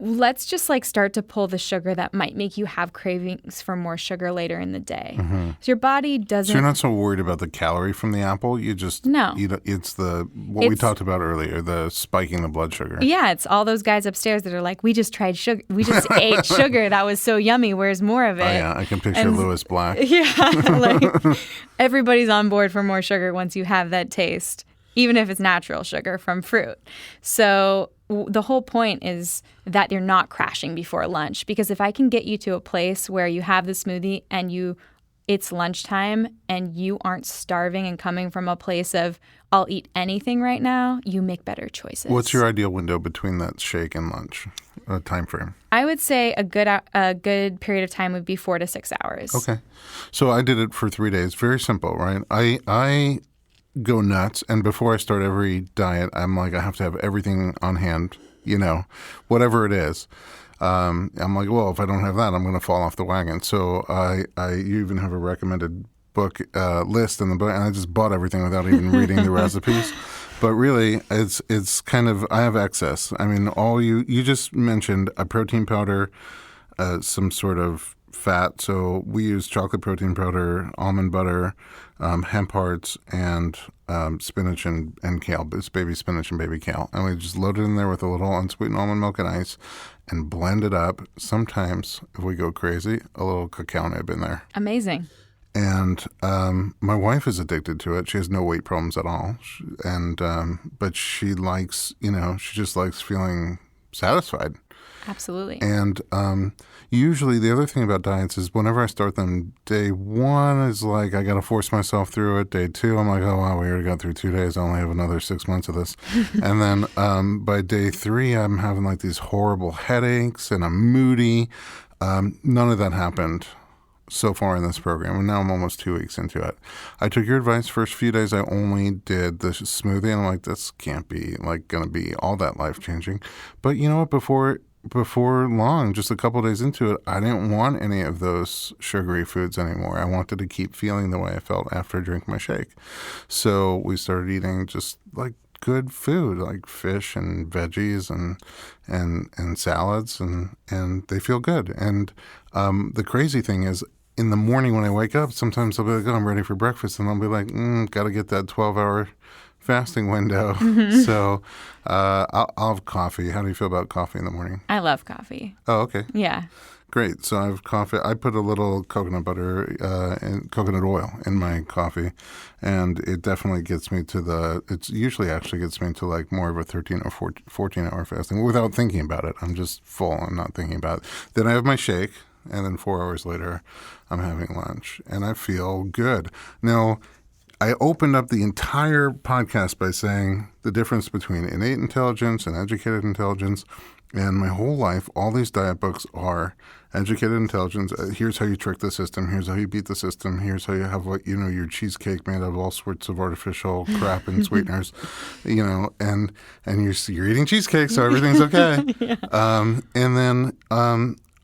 let's just start to pull the sugar that might make you have cravings for more sugar later in the day. So your body doesn't... So you're not so worried about the calorie from the apple? You just... No. It's we talked about earlier, the spiking the blood sugar. Yeah, it's all those guys upstairs that are like, we just tried sugar. We just ate sugar. That was so yummy. Where's more of it? Oh, yeah. I can picture Lewis Black. Yeah. Everybody's on board for more sugar once you have that taste, even if it's natural sugar from fruit. So the whole point is that you're not crashing before lunch, because if I can get you to a place where you have the smoothie and it's lunchtime and you aren't starving and coming from a place of I'll eat anything right now, you make better choices. What's your ideal window between that shake and lunch time frame? I would say a good period of time would be 4 to 6 hours. Okay. So I did it for 3 days. Very simple, right? I go nuts, and before I start every diet, I'm like, I have to have everything on hand, whatever it is. I'm like, well, if I don't have that, I'm going to fall off the wagon. So you even have a recommended book list in the book, and I just bought everything without even reading the recipes. But really, it's kind of, I have excess. I mean, all you just mentioned a protein powder, some sort of fat. So we use chocolate protein powder, almond butter, hemp hearts, and spinach and kale. It's baby spinach and baby kale. And we just load it in there with a little unsweetened almond milk and ice and blend it up. Sometimes, if we go crazy, a little cacao nib in there. Amazing. And my wife is addicted to it. She has no weight problems at all. But she likes, she just likes feeling satisfied. Absolutely. And usually the other thing about diets is whenever I start them, day one is like I got to force myself through it. Day two, I'm like, oh, wow, we already got through 2 days. I only have another 6 months of this. And then by day three, I'm having like these horrible headaches and I'm moody. None of that happened so far in this program, and now I'm almost 2 weeks into it. I took your advice. First few days, I only did the smoothie, and I'm like, this can't be going to be all that life changing. But you know what? Before long, just a couple days into it, I didn't want any of those sugary foods anymore. I wanted to keep feeling the way I felt after I drank my shake. So we started eating just like good food, like fish and veggies and salads, and they feel good. And the crazy thing is, in the morning when I wake up, sometimes I'll be like, oh, I'm ready for breakfast. And I'll be like, got to get that 12-hour fasting window. Mm-hmm. So I'll have coffee. How do you feel about coffee in the morning? I love coffee. Oh, okay. Yeah. Great. So I have coffee. I put a little coconut butter and coconut oil in my coffee, and it definitely gets me to it's usually actually gets me to like more of a 13 or 14-hour fasting without thinking about it. I'm just full. I'm not thinking about it. Then I have my shake, and then 4 hours later, I'm having lunch, and I feel good. Now, I opened up the entire podcast by saying the difference between innate intelligence and educated intelligence. And my whole life, all these diet books are educated intelligence. Here's how you trick the system. Here's how you beat the system. Here's how you have your cheesecake made of all sorts of artificial crap and sweeteners, and you're eating cheesecake, so everything's okay. Yeah. And then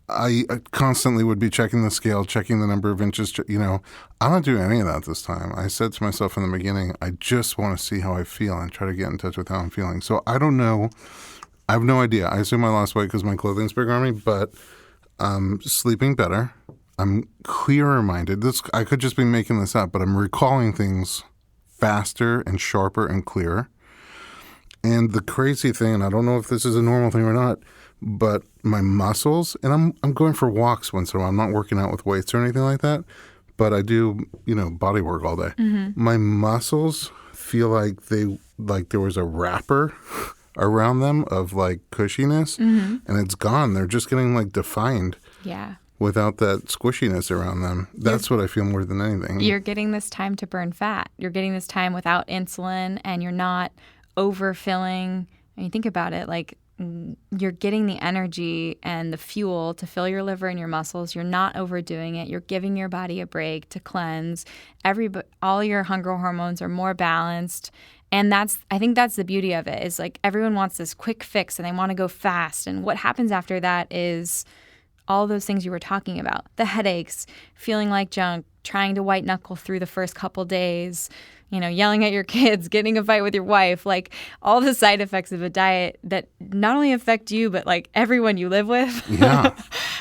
I constantly would be checking the scale, checking the number of inches. I'm not doing any of that this time. I said to myself in the beginning, I just want to see how I feel and try to get in touch with how I'm feeling. So I don't know. I have no idea. I assume I lost weight because my clothing's bigger on me, but I'm sleeping better. I'm clearer-minded. I could just be making this up, but I'm recalling things faster and sharper and clearer. And the crazy thing, and I don't know if this is a normal thing or not, but my muscles, and I'm going for walks once in a while. I'm not working out with weights or anything like that, but I do, body work all day. Mm-hmm. My muscles feel like there was a wrapper around them of like cushiness, and it's gone. They're just getting like defined. Yeah. Without that squishiness around them. That's what I feel more than anything. You're getting this time to burn fat. You're getting this time without insulin, and you're not overfilling. I mean, think about it, like you're getting the energy and the fuel to fill your liver and your muscles. You're not overdoing it. You're giving your body a break to cleanse. All your hunger hormones are more balanced. And I think that's the beauty of it, is like everyone wants this quick fix and they want to go fast. And what happens after that is all those things you were talking about, the headaches, feeling like junk, trying to white knuckle through the first couple days, yelling at your kids, getting a fight with your wife, like all the side effects of a diet that not only affect you, but like everyone you live with. Yeah.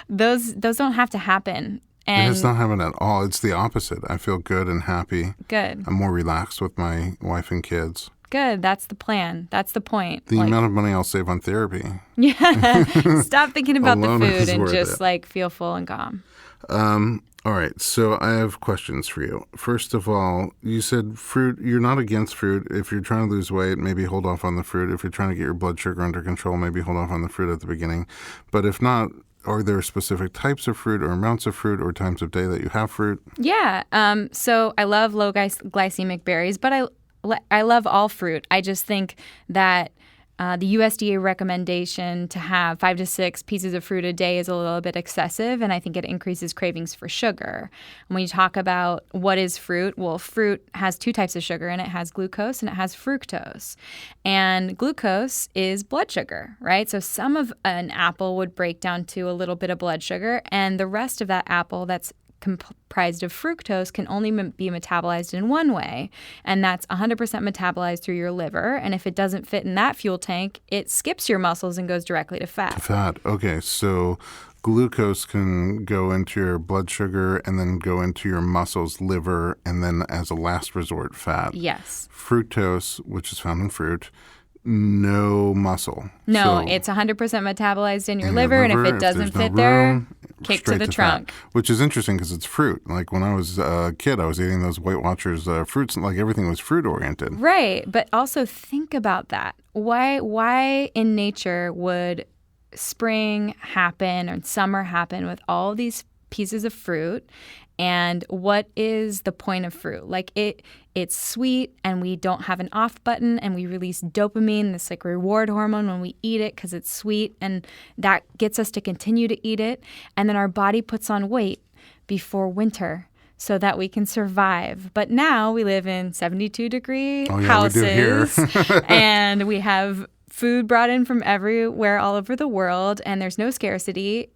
Those don't have to happen. And it's not happening at all. It's the opposite. I feel good and happy. Good. I'm more relaxed with my wife and kids. Good. That's the plan. That's the point. The amount of money I'll save on therapy. Yeah. Stop thinking about the food and just feel full and calm. All right. So I have questions for you. First of all, you said fruit. You're not against fruit. If you're trying to lose weight, maybe hold off on the fruit. If you're trying to get your blood sugar under control, maybe hold off on the fruit at the beginning. But if not, are there specific types of fruit or amounts of fruit or times of day that you have fruit? Yeah. So I love low glycemic berries, but I love all fruit. I just think that the USDA recommendation to have 5 to 6 pieces of fruit a day is a little bit excessive, and I think it increases cravings for sugar. And when you talk about what is fruit, well, fruit has 2 types of sugar, and it has glucose and it has fructose. And glucose is blood sugar, right? So some of an apple would break down to a little bit of blood sugar, and the rest of that apple that's comprised of fructose can only be metabolized in one way, and that's 100% metabolized through your liver. And if it doesn't fit in that fuel tank, it skips your muscles and goes directly to fat. Okay, so glucose can go into your blood sugar and then go into your muscles, liver, and then as a last resort, fat. Yes. Fructose, which is found in fruit, no muscle. No, it's 100% metabolized in your liver, and if it doesn't fit there, kick to the trunk. Fat, which is interesting because it's fruit. Like when I was a kid, I was eating those Weight Watchers fruits, like everything was fruit oriented. Right, but also think about that. Why in nature would spring happen or summer happen with all these pieces of fruit? And what is the point of fruit? Like it's sweet, and we don't have an off button, and we release dopamine, this like reward hormone when we eat it because it's sweet, and that gets us to continue to eat it. And then our body puts on weight before winter so that we can survive. But now we live in 72-degree houses, we do here. and we have food brought in from everywhere all over the world, and there's no scarcity,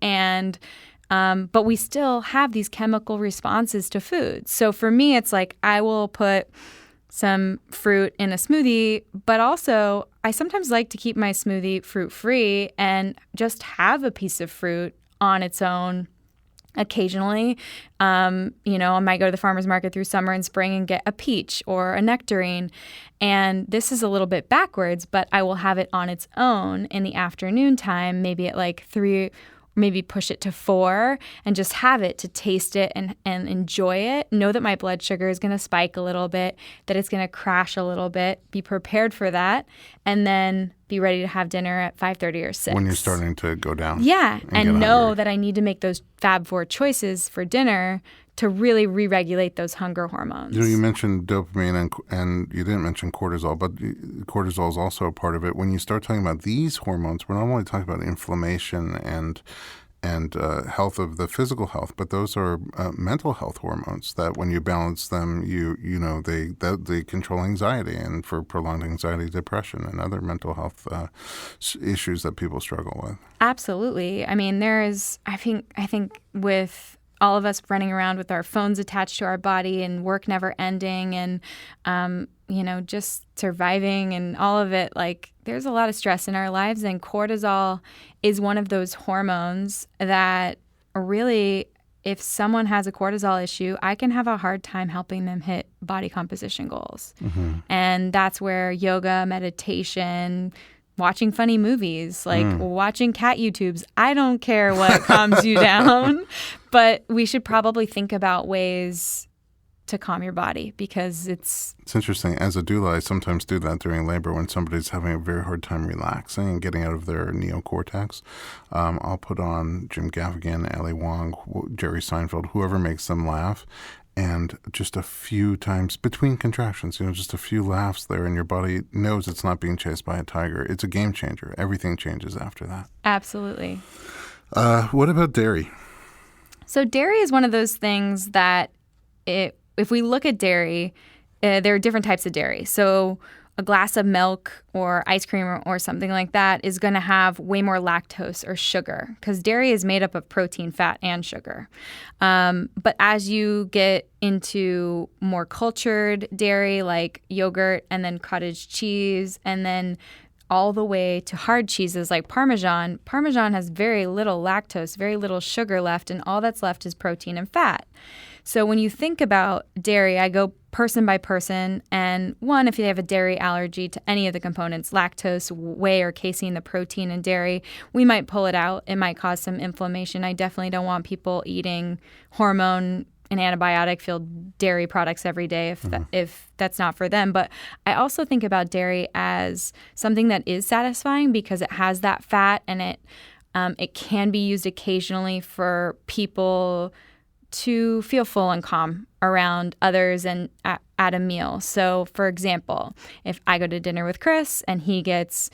but we still have these chemical responses to food. So for me, it's like I will put some fruit in a smoothie, but also I sometimes like to keep my smoothie fruit-free and just have a piece of fruit on its own occasionally. I might go to the farmer's market through summer and spring and get a peach or a nectarine. And this is a little bit backwards, but I will have it on its own in the afternoon time, maybe at like 3 maybe push it to 4, and just have it to taste it and enjoy it. Know that my blood sugar is going to spike a little bit, that it's going to crash a little bit. Be prepared for that, and then be ready to have dinner at 5:30 or 6. When you're starting to go down. Yeah, and know hungry. that I need to make those Fab 4 choices for dinner to really re-regulate those hunger hormones. You mentioned dopamine and you didn't mention cortisol, but cortisol is also a part of it. When you start talking about these hormones, we're not only talking about inflammation and health of the physical health, but those are mental health hormones that when you balance them, they control anxiety, and for prolonged anxiety, depression, and other mental health issues that people struggle with. Absolutely. I mean, I think with all of us running around with our phones attached to our body and work never ending and, just surviving and all of it, like there's a lot of stress in our lives. And cortisol is one of those hormones that really, if someone has a cortisol issue, I can have a hard time helping them hit body composition goals. Mm-hmm. And that's where yoga, meditation, watching funny movies, like watching cat YouTubes. I don't care what calms you down, but we should probably think about ways to calm your body because it's interesting. As a doula, I sometimes do that during labor when somebody's having a very hard time relaxing and getting out of their neocortex. I'll put on Jim Gaffigan, Ali Wong, Jerry Seinfeld, whoever makes them laugh. And just a few times between contractions, just a few laughs there, and your body knows it's not being chased by a tiger. It's a game changer. Everything changes after that. Absolutely. What about dairy? So dairy is one of those things that if we look at dairy, there are different types of dairy. So a glass of milk or ice cream or something like that is going to have way more lactose or sugar because dairy is made up of protein, fat, and sugar. But as you get into more cultured dairy like yogurt and then cottage cheese and then all the way to hard cheeses like Parmesan has very little lactose, very little sugar left, and all that's left is protein and fat. So when you think about dairy, I go person by person, and one, if you have a dairy allergy to any of the components, lactose, whey, or casein, the protein in dairy, we might pull it out. It might cause some inflammation. I definitely don't want people eating hormone and antibiotic-filled dairy products every day if that's not for them. But I also think about dairy as something that is satisfying because it has that fat, and it can be used occasionally for people to feel full and calm around others and at a meal. So, for example, if I go to dinner with Chris and he gets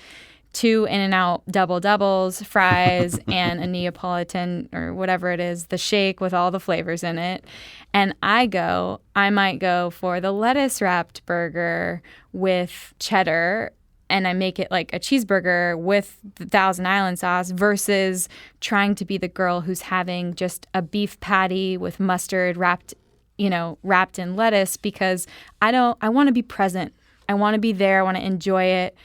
2 In-N-Out doubles, fries, and a Neapolitan or whatever it is, the shake with all the flavors in it, and I might go for the lettuce-wrapped burger with cheddar, and I make it like a cheeseburger with the Thousand Island sauce versus trying to be the girl who's having just a beef patty with mustard wrapped in lettuce because I want to be present. I want to be there. I want to enjoy it.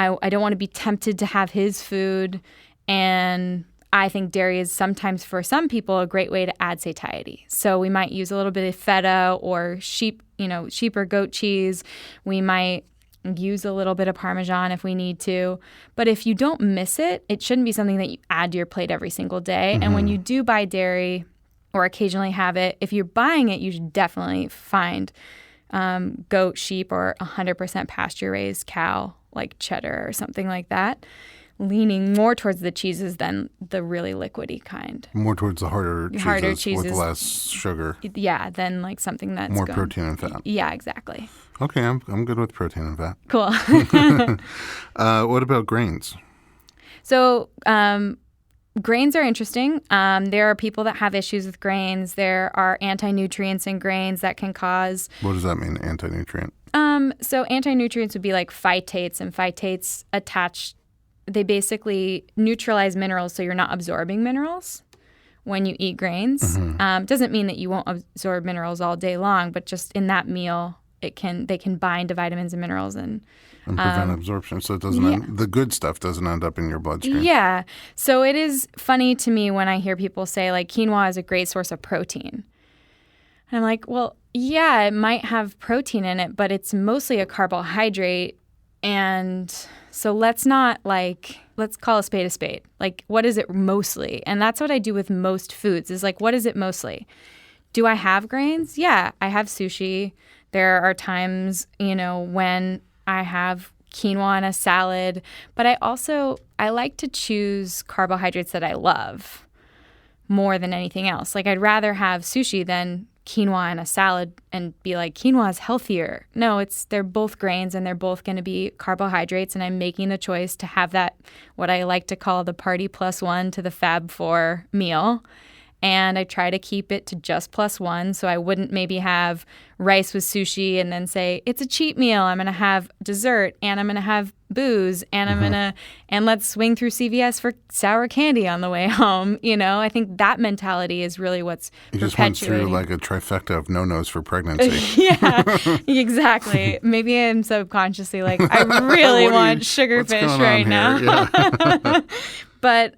I don't want to be tempted to have his food. And I think dairy is sometimes for some people a great way to add satiety. So we might use a little bit of feta or sheep or goat cheese. We might use a little bit of Parmesan if we need to. But if you don't miss it, it shouldn't be something that you add to your plate every single day. Mm-hmm. And when you do buy dairy or occasionally have it, if you're buying it, you should definitely find goat, sheep, or 100% pasture-raised cow, like cheddar or something like that, leaning more towards the cheeses than the really liquidy kind. More towards the harder cheeses with less sugar. Yeah, than like something that's more protein and fat. Yeah, exactly. Okay, I'm good with protein and fat. Cool. What about grains? So grains are interesting. There are people that have issues with grains. There are anti-nutrients in grains that can cause... What does that mean, anti-nutrient? So anti-nutrients would be like phytates, and phytates they basically neutralize minerals so you're not absorbing minerals when you eat grains. Mm-hmm. Doesn't mean that you won't absorb minerals all day long, but just in that meal, they can bind to vitamins and minerals and prevent absorption, so it doesn't the good stuff doesn't end up in your bloodstream. Yeah. So it is funny to me when I hear people say like quinoa is a great source of protein. And I'm like, well, yeah, it might have protein in it, but it's mostly a carbohydrate And so let's call a spade a spade. Like, what is it mostly? And that's what I do with most foods is like, what is it mostly? Do I have grains? Yeah, I have sushi. There are times, when I have quinoa in a salad. But I like to choose carbohydrates that I love more than anything else. Like, I'd rather have sushi than quinoa in a salad and be like, quinoa is healthier. No, they're both grains and they're both going to be carbohydrates, and I'm making the choice to have that, what I like to call the party +1 to the fab 4 meal. And I try to keep it to just +1, so I wouldn't maybe have rice with sushi and then say, it's a cheat meal. I'm going to have dessert, and I'm going to have booze, and and let's swing through CVS for sour candy on the way home. I think that mentality is really what's You just went through like a trifecta of no-nos for pregnancy. Yeah, exactly. Maybe I'm subconsciously like, I really want sugar fish right now. Yeah. But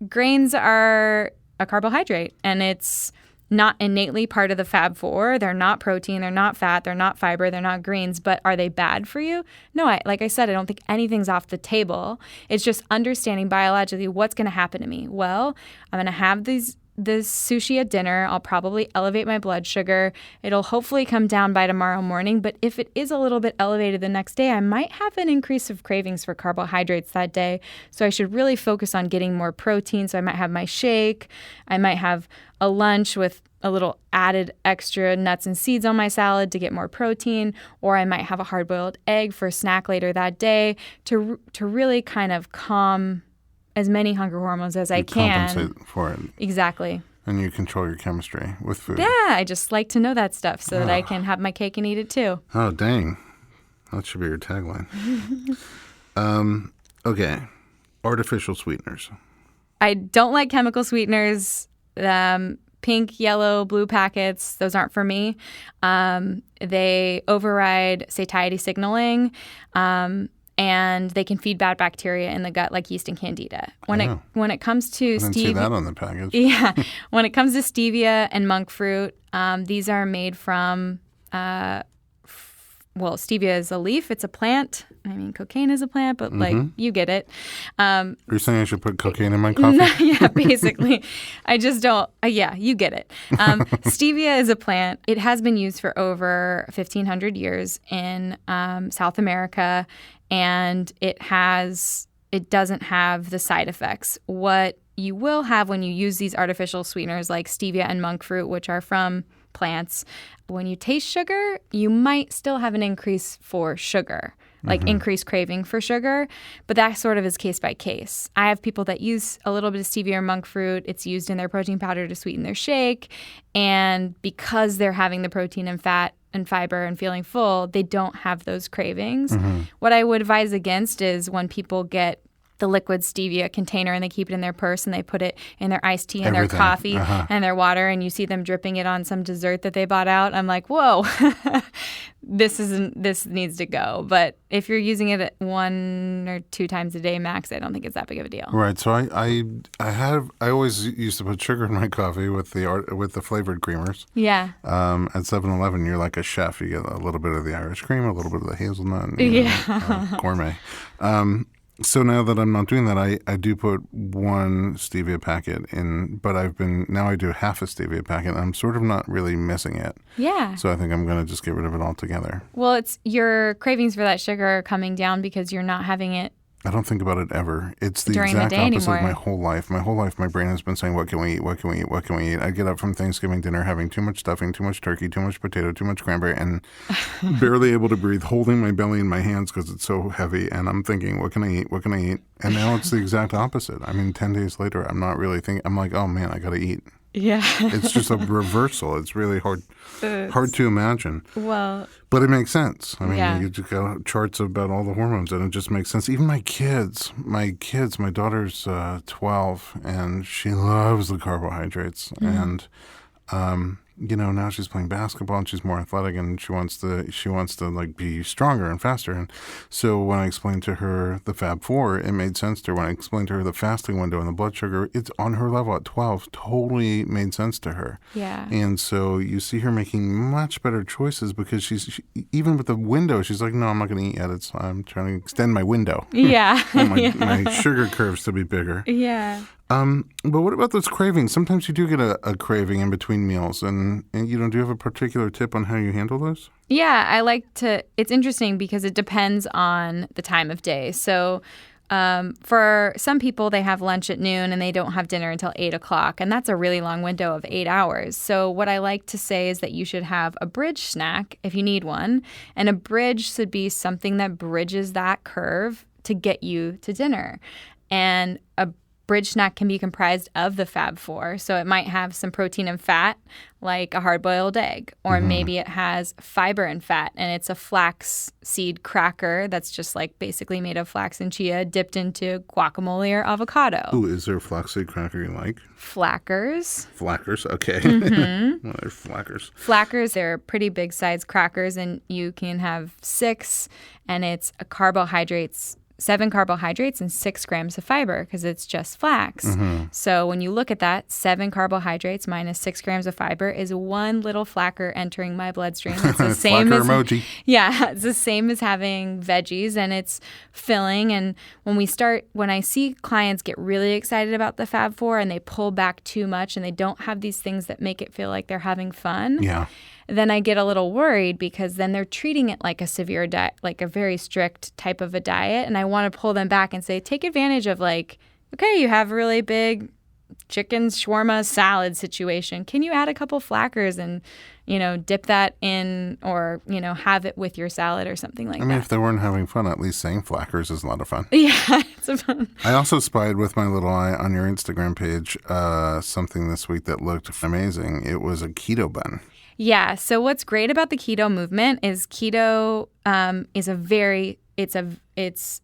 grains are a carbohydrate, and it's not innately part of the Fab Four. They're not protein, they're not fat, they're not fiber, they're not greens, but are they bad for you? No, like I said, I don't think anything's off the table. It's just understanding biologically what's going to happen to me. Well, I'm going to have this sushi at dinner. I'll probably elevate my blood sugar. It'll hopefully come down by tomorrow morning. But if it is a little bit elevated the next day, I might have an increase of cravings for carbohydrates that day. So I should really focus on getting more protein. So I might have my shake. I might have a lunch with a little added extra nuts and seeds on my salad to get more protein. Or I might have a hard-boiled egg for a snack later that day to really kind of calm as many hunger hormones as I can. Compensate for it. Exactly. And you control your chemistry with food. Yeah, I just like to know that stuff so that I can have my cake and eat it too. Oh, dang. That should be your tagline. Okay. Artificial sweeteners. I don't like chemical sweeteners. Pink, yellow, blue packets, those aren't for me. They override satiety signaling. And they can feed bad bacteria in the gut, like yeast and candida. When it comes to I didn't see that on the package. Yeah, when it comes to stevia and monk fruit, these are made from. Stevia is a leaf; it's a plant. I mean, cocaine is a plant, but like you get it. Are you saying I should put cocaine in my coffee? Yeah, basically. I just don't. Yeah, you get it. Stevia is a plant. It has been used for over 1,500 years in South America. And it doesn't have the side effects. What you will have when you use these artificial sweeteners like stevia and monk fruit, which are from plants, when you taste sugar, you might still have an increase for sugar, like increased craving for sugar, but that sort of is case by case. I have people that use a little bit of stevia or monk fruit. It's used in their protein powder to sweeten their shake, and because they're having the protein and fat and fiber and feeling full, they don't have those cravings. What I would advise against is when people get the liquid stevia container and they keep it in their purse and they put it in their iced tea and their coffee and their water, and you see them dripping it on some dessert that they bought out. I'm like, whoa, this needs to go. But if you're using it 1 or 2 times a day max, I don't think it's that big of a deal. Right. So I always used to put sugar in my coffee with the flavored creamers. Yeah. At 7-Eleven, you're like a chef. You get a little bit of the Irish cream, a little bit of the hazelnut, gourmet. So now that I'm not doing that, I do put 1 stevia packet in, but now I do half a stevia packet. I'm sort of not really missing it. Yeah. So I think I'm going to just get rid of it altogether. Well, it's your cravings for that sugar are coming down because you're not having it. I don't think about it ever. It's the during exact the day opposite anymore. of my whole life. My whole life, my brain has been saying, what can we eat? What can we eat? What can we eat? I get up from Thanksgiving dinner having too much stuffing, too much turkey, too much potato, too much cranberry, and barely able to breathe, holding my belly in my hands because it's so heavy. And I'm thinking, what can I eat? What can I eat? And now it's the exact opposite. I mean, 10 days later, I'm not really thinking. I'm like, oh, man, I got to eat. Yeah. It's just a reversal. It's really hard to imagine. Well, but it makes sense. I mean, you just got charts about all the hormones, and it just makes sense. Even my daughter's 12, and she loves the carbohydrates. And now she's playing basketball and she's more athletic and she wants to like be stronger and faster. And so when I explained to her the Fab Four, it made sense to her. When I explained to her the fasting window and the blood sugar, it's on her level at 12, totally made sense to her. Yeah. And so you see her making much better choices because she even with the window, she's like, no, I'm not going to eat yet. I'm trying to extend my window. Yeah. my sugar curves to be bigger. Yeah. But what about those cravings? Sometimes you do get a craving in between meals, and do you have a particular tip on how you handle those? Yeah, it's interesting because it depends on the time of day. So for some people, they have lunch at noon and they don't have dinner until 8 o'clock, and that's a really long window of 8 hours. So what I like to say is that you should have a bridge snack if you need one, and a bridge should be something that bridges that curve to get you to dinner. And a bridge snack can be comprised of the Fab Four. So it might have some protein and fat, like a hard-boiled egg. Or maybe it has fiber and fat, and it's a flax seed cracker that's just like basically made of flax and chia dipped into guacamole or avocado. Ooh, is there a flaxseed cracker you like? Flackers. Flackers, okay. Well, they're flackers. Flackers, they're pretty big-sized crackers, and you can have 6, and it's a 7 carbohydrates and 6 grams of fiber because it's just flax. So when you look at that, 7 carbohydrates minus 6 grams of fiber is one little flacker entering my bloodstream. It's the same Flacker as emoji. Yeah, it's the same as having veggies, and it's filling. And when I see clients get really excited about the Fab Four and they pull back too much and they don't have these things that make it feel like they're having fun. Yeah. Then I get a little worried because then they're treating it like a severe diet, like a very strict type of a diet. And I want to pull them back and say, take advantage of okay, you have a really big chicken shawarma salad situation. Can you add a couple flackers and, dip that in or, have it with your salad or something like that? I mean, if they weren't having fun, at least saying flackers is a lot of fun. Yeah, it's a fun. I also spied with my little eye on your Instagram page something this week that looked amazing. It was a keto bun. Yeah. So what's great about the keto movement is keto it's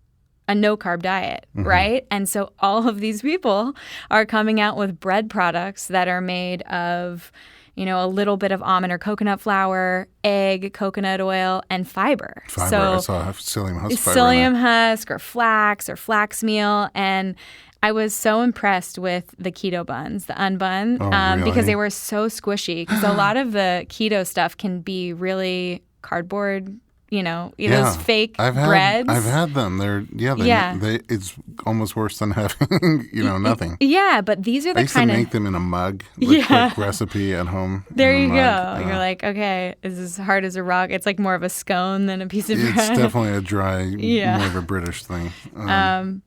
a no carb diet, right? And so all of these people are coming out with bread products that are made of, a little bit of almond or coconut flour, egg, coconut oil, and fiber. So I saw psyllium husk fiber. Psyllium husk or flax meal, and I was so impressed with the keto buns, the unbun, really? Because they were so squishy. Because a lot of the keto stuff can be really cardboard, those fake breads. I've had them. It's almost worse than having, nothing. Yeah, but these are the I used to make them in a mug, quick recipe at home. There you go. You're like, okay, is this hard as a rock? It's like more of a scone than a piece of bread. It's definitely a dry, more of a British thing.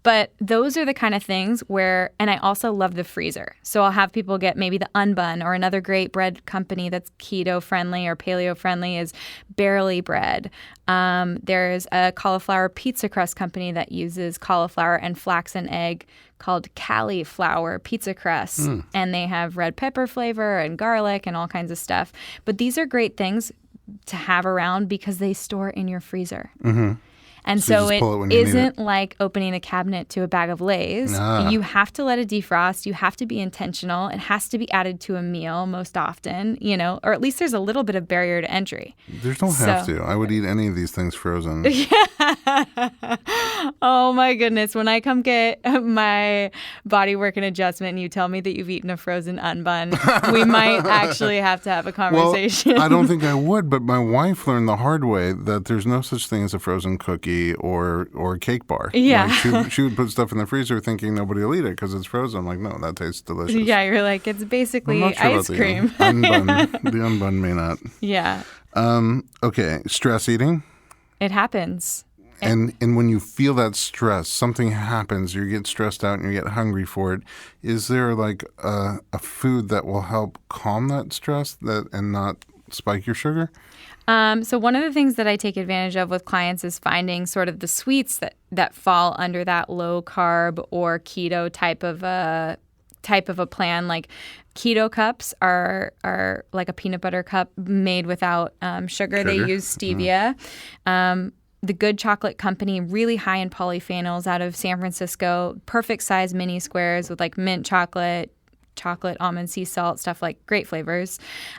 But those are the kind of things and I also love the freezer. So I'll have people get maybe the Unbun, or another great bread company that's keto friendly or paleo friendly is Barely Bread. There's a cauliflower pizza crust company that uses cauliflower and flax and egg called Cali Flour Pizza Crust. And they have red pepper flavor and garlic and all kinds of stuff. But these are great things to have around because they store in your freezer. And so it isn't like opening a cabinet to a bag of Lay's. Nah. You have to let it defrost. You have to be intentional. It has to be added to a meal most often, or at least there's a little bit of barrier to entry. There don't have to. I would eat any of these things frozen. Oh, my goodness. When I come get my body work and adjustment and you tell me that you've eaten a frozen unbun, we might actually have to have a conversation. Well, I don't think I would, but my wife learned the hard way that there's no such thing as a frozen cookie or cake bar. Yeah. She would put stuff in the freezer thinking nobody will eat it because it's frozen. I'm like, no, that tastes delicious. Yeah, you're like, it's basically ice cream. The unbun may not. Yeah. Okay, stress eating. It happens. And when you feel that stress, something happens, you get stressed out and you get hungry for it. Is there like a food that will help calm that stress and not spike your sugar? So one of the things that I take advantage of with clients is finding sort of the sweets that fall under that low carb or keto type of a plan. Like keto cups are like a peanut butter cup made without sugar. They use stevia. The Good Chocolate Company, really high in polyphenols out of San Francisco, perfect size mini squares with like mint chocolate, chocolate, almond, sea salt, stuff like great flavors.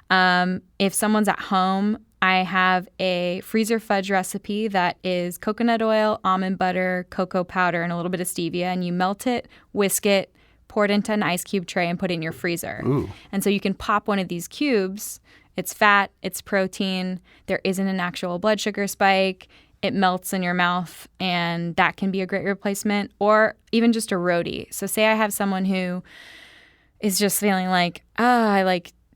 If someone's at home, I have a freezer fudge recipe that is coconut oil, almond butter, cocoa powder, and a little bit of stevia. And you melt it, whisk it, pour it into an ice cube tray, and put it in your freezer. Ooh. And so you can pop one of these cubes. It's fat, it's protein. There isn't an actual blood sugar spike. It melts in your mouth, and that can be a great replacement, or even just a roadie. So say I have someone who is just feeling like,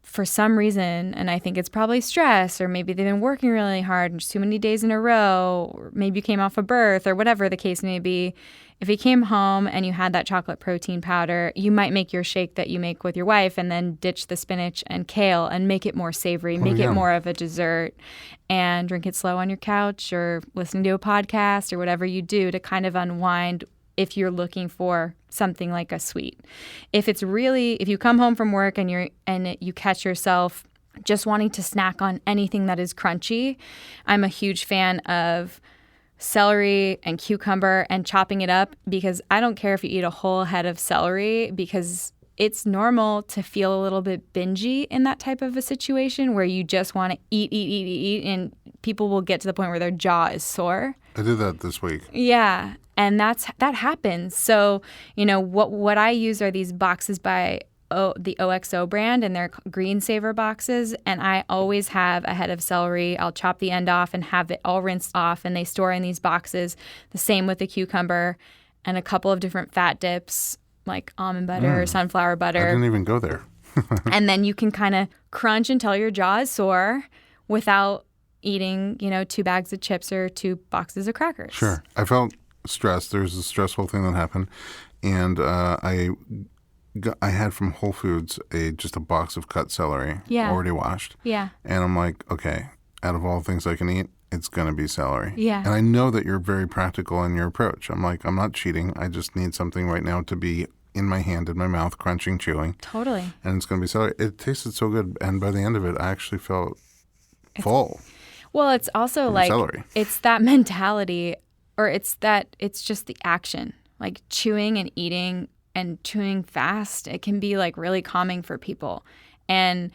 for some reason, and I think it's probably stress, or maybe they've been working really hard and just too many days in a row, or maybe you came off a birth, or whatever the case may be. If you came home and you had that chocolate protein powder, you might make your shake that you make with your wife and then ditch the spinach and kale and make it more savory, make it more of a dessert, and drink it slow on your couch or listening to a podcast or whatever you do to kind of unwind if you're looking for something like a sweet. If you come home from work and you catch yourself just wanting to snack on anything that is crunchy, I'm a huge fan of celery and cucumber and chopping it up, because I don't care if you eat a whole head of celery, because it's normal to feel a little bit bingy in that type of a situation where you just want to eat, and people will get to the point where their jaw is sore. I did that this week. Yeah. And that happens. So, what I use are these boxes by the OXO brand, and they're green saver boxes. And I always have a head of celery. I'll chop the end off and have it all rinsed off. And they store in these boxes. The same with the cucumber and a couple of different fat dips like almond butter or sunflower butter. I didn't even go there. And then you can kind of crunch until your jaw is sore without eating, 2 bags of chips or 2 boxes of crackers. Sure. I felt stressed. There's a stressful thing that happened. And I had from Whole Foods just a box of cut celery already washed. Yeah. And I'm like, okay, out of all the things I can eat, it's going to be celery. Yeah. And I know that you're very practical in your approach. I'm like, I'm not cheating. I just need something right now to be in my hand, in my mouth, crunching, chewing. Totally. And it's going to be celery. It tasted so good. And by the end of it, I actually felt full. Well, it's also like celery. It's that mentality, or it's just the action, like chewing and eating and chewing fast. It can be like really calming for people. And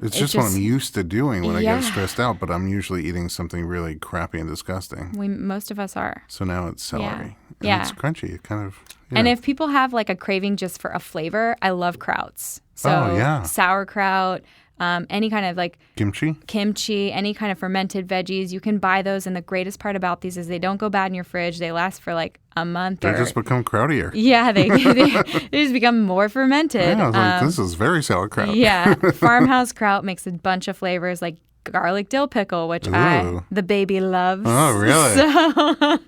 it's just what I'm used to doing when I get stressed out, but I'm usually eating something really crappy and disgusting. Most of us are. So now it's celery. Yeah. And it's crunchy. It kind of. And if people have like a craving just for a flavor, I love krauts. So sauerkraut, any kind of like kimchi, any kind of fermented veggies, you can buy those. And the greatest part about these is they don't go bad in your fridge. They last for like a month. They just become krautier. Yeah, they just become more fermented. Yeah, I was like, this is very sauerkraut. Yeah, farmhouse kraut makes a bunch of flavors like garlic dill pickle, which the baby loves. Oh, really? So,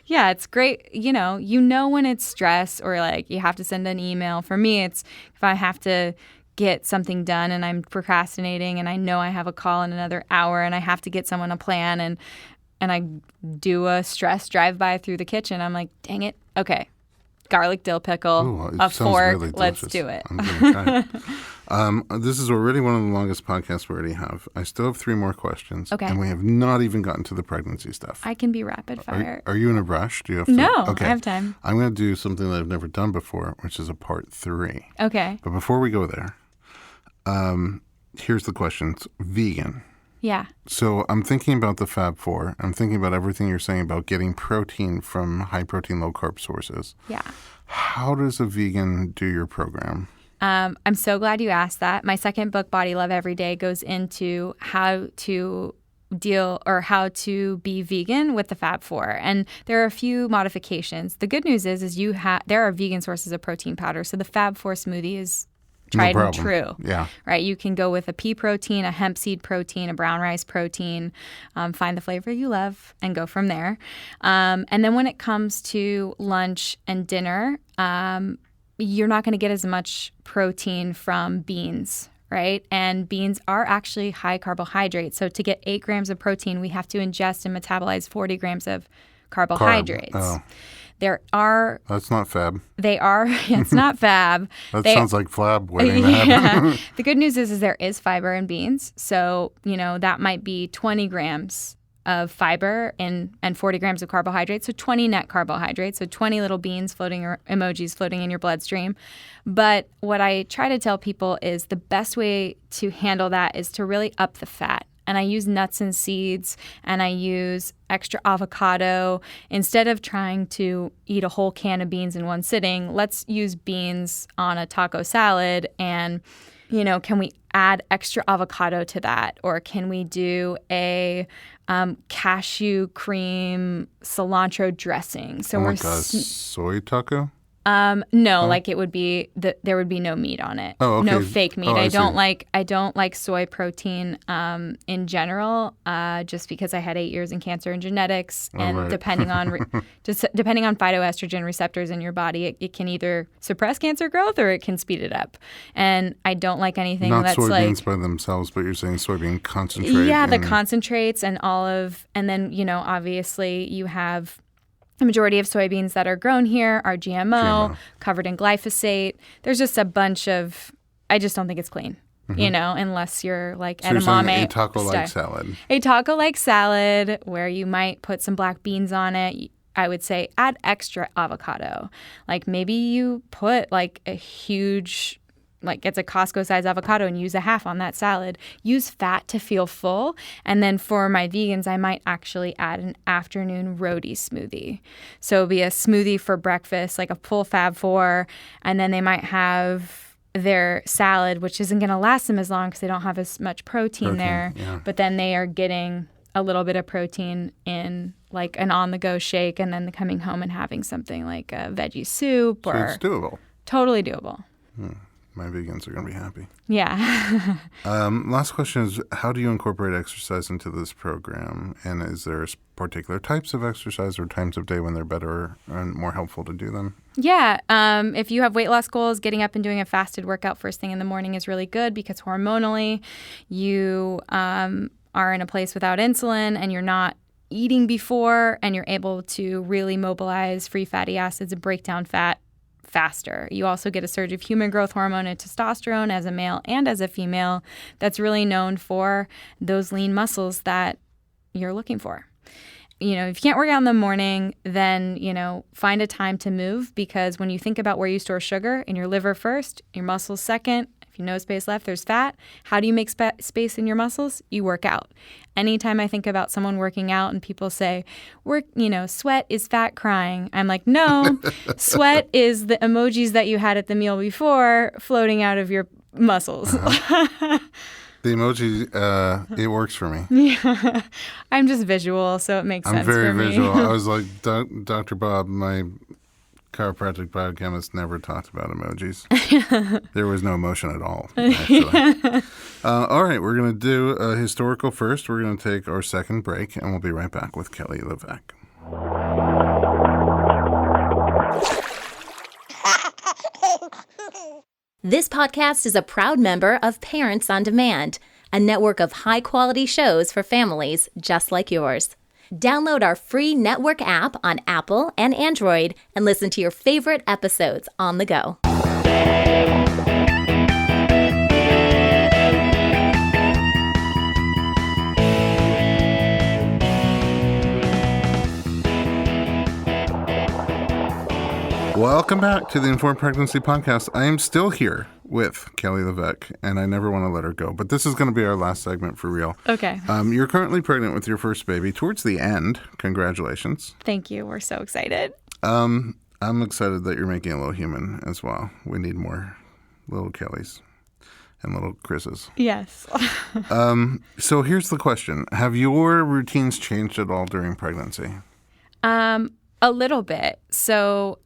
yeah, it's great. You know when it's stress or like you have to send an email. For me, it's if I have to get something done and I'm procrastinating and I know I have a call in another hour and I have to get someone a plan and I do a stress drive-by through the kitchen. I'm like, dang it. Okay. Garlic dill pickle, a fork. Really let's do it. I'm going to try it. This is already one of the longest podcasts we already have. I still have 3 more questions. Okay. And we have not even gotten to the pregnancy stuff. I can be rapid fire. Are you in a rush? Do you have to? No, okay. I have time. I'm going to do something that I've never done before, which is a part 3. Okay. But before we go there, here's the questions. Vegan. Yeah. So I'm thinking about the Fab 4. I'm thinking about everything you're saying about getting protein from high protein, low carb sources. Yeah. How does a vegan do your program? I'm so glad you asked that. My second book, Body Love Every Day, goes into how to be vegan with the Fab 4. And there are a few modifications. The good news is there are vegan sources of protein powder. So the Fab 4 smoothie is tried and true. Yeah. Right. You can go with a pea protein, a hemp seed protein, a brown rice protein, find the flavor you love and go from there. And then when it comes to lunch and dinner, you're not going to get as much protein from beans. Right. And beans are actually high carbohydrates. So to get 8 grams of protein, we have to ingest and metabolize 40 grams of carbohydrates. That's not Fab. They are. It's not Fab. That sounds like Flab waiting to happen. The good news is there is fiber in beans. So, that might be 20 grams of fiber and 40 grams of carbohydrates, so 20 net carbohydrates, so 20 little beans floating or emojis floating in your bloodstream. But what I try to tell people is the best way to handle that is to really up the fat. And I use nuts and seeds, and I use extra avocado. Instead of trying to eat a whole can of beans in one sitting, let's use beans on a taco salad. And, can we add extra avocado to that? Or can we do a cashew cream cilantro dressing? So oh my gosh, soy taco? No, like it would be there would be no meat on it. Oh, okay. No fake meat. Oh, I don't like soy protein in general, just because I had 8 years in cancer and genetics, and right. depending on phytoestrogen receptors in your body, it can either suppress cancer growth or it can speed it up. And I don't like anything Not that's soybeans by themselves, but you're saying soybean concentrate. Yeah, the concentrates and then obviously you have. The majority of soybeans that are grown here are GMO, covered in glyphosate. There's just a bunch of – I just don't think it's clean, unless you're like so edamame. You're saying a taco-like salad. A taco-like salad where you might put some black beans on it. I would say add extra avocado. Like maybe you put like a huge – like it's a Costco-sized avocado and use a half on that salad. Use fat to feel full. And then for my vegans, I might actually add an afternoon roadie smoothie. So it'll be a smoothie for breakfast, like a full Fab 4. And then they might have their salad, which isn't going to last them as long because they don't have as much protein there. Yeah. But then they are getting a little bit of protein in like an on-the-go shake, and then coming home and having something like a veggie soup. So it's doable. Totally doable. My vegans are going to be happy. Yeah. Last question is, how do you incorporate exercise into this program? And is there particular types of exercise or times of day when they're better and more helpful to do them? Yeah. If you have weight loss goals, getting up and doing a fasted workout first thing in the morning is really good because hormonally you are in a place without insulin and you're not eating before, and you're able to really mobilize free fatty acids and break down fat faster. You also get a surge of human growth hormone and testosterone as a male and as a female that's really known for those lean muscles that you're looking for. If you can't work out in the morning, then, find a time to move, because when you think about where you store sugar, in your liver first, your muscles second, if you no space left, there's fat. How do you make space in your muscles? You work out. Anytime I think about someone working out and people say, sweat is fat crying, I'm like, no, sweat is the emojis that you had at the meal before floating out of your muscles. Uh-huh. The emoji, it works for me. Yeah, I'm just visual, so it makes sense for me. I'm very visual. I was like, Dr. Bob, my chiropractic biochemist, never talked about emojis. There was no emotion at all, actually. All right, we're going to do a historical first. We're going to take our second break, and we'll be right back with Kelly Leveque. This podcast is a proud member of Parents on Demand, a network of high-quality shows for families just like yours. Download our free network app on Apple and Android and listen to your favorite episodes on the go. Welcome back to the Informed Pregnancy Podcast. I am still here with Kelly Leveque, and I never want to let her go. But this is going to be our last segment for real. Okay. You're currently pregnant with your first baby towards the end. Congratulations. Thank you. We're so excited. I'm excited that you're making a little human as well. We need more little Kellys and little Chris's. Yes. So here's the question. Have your routines changed at all during pregnancy? A little bit. So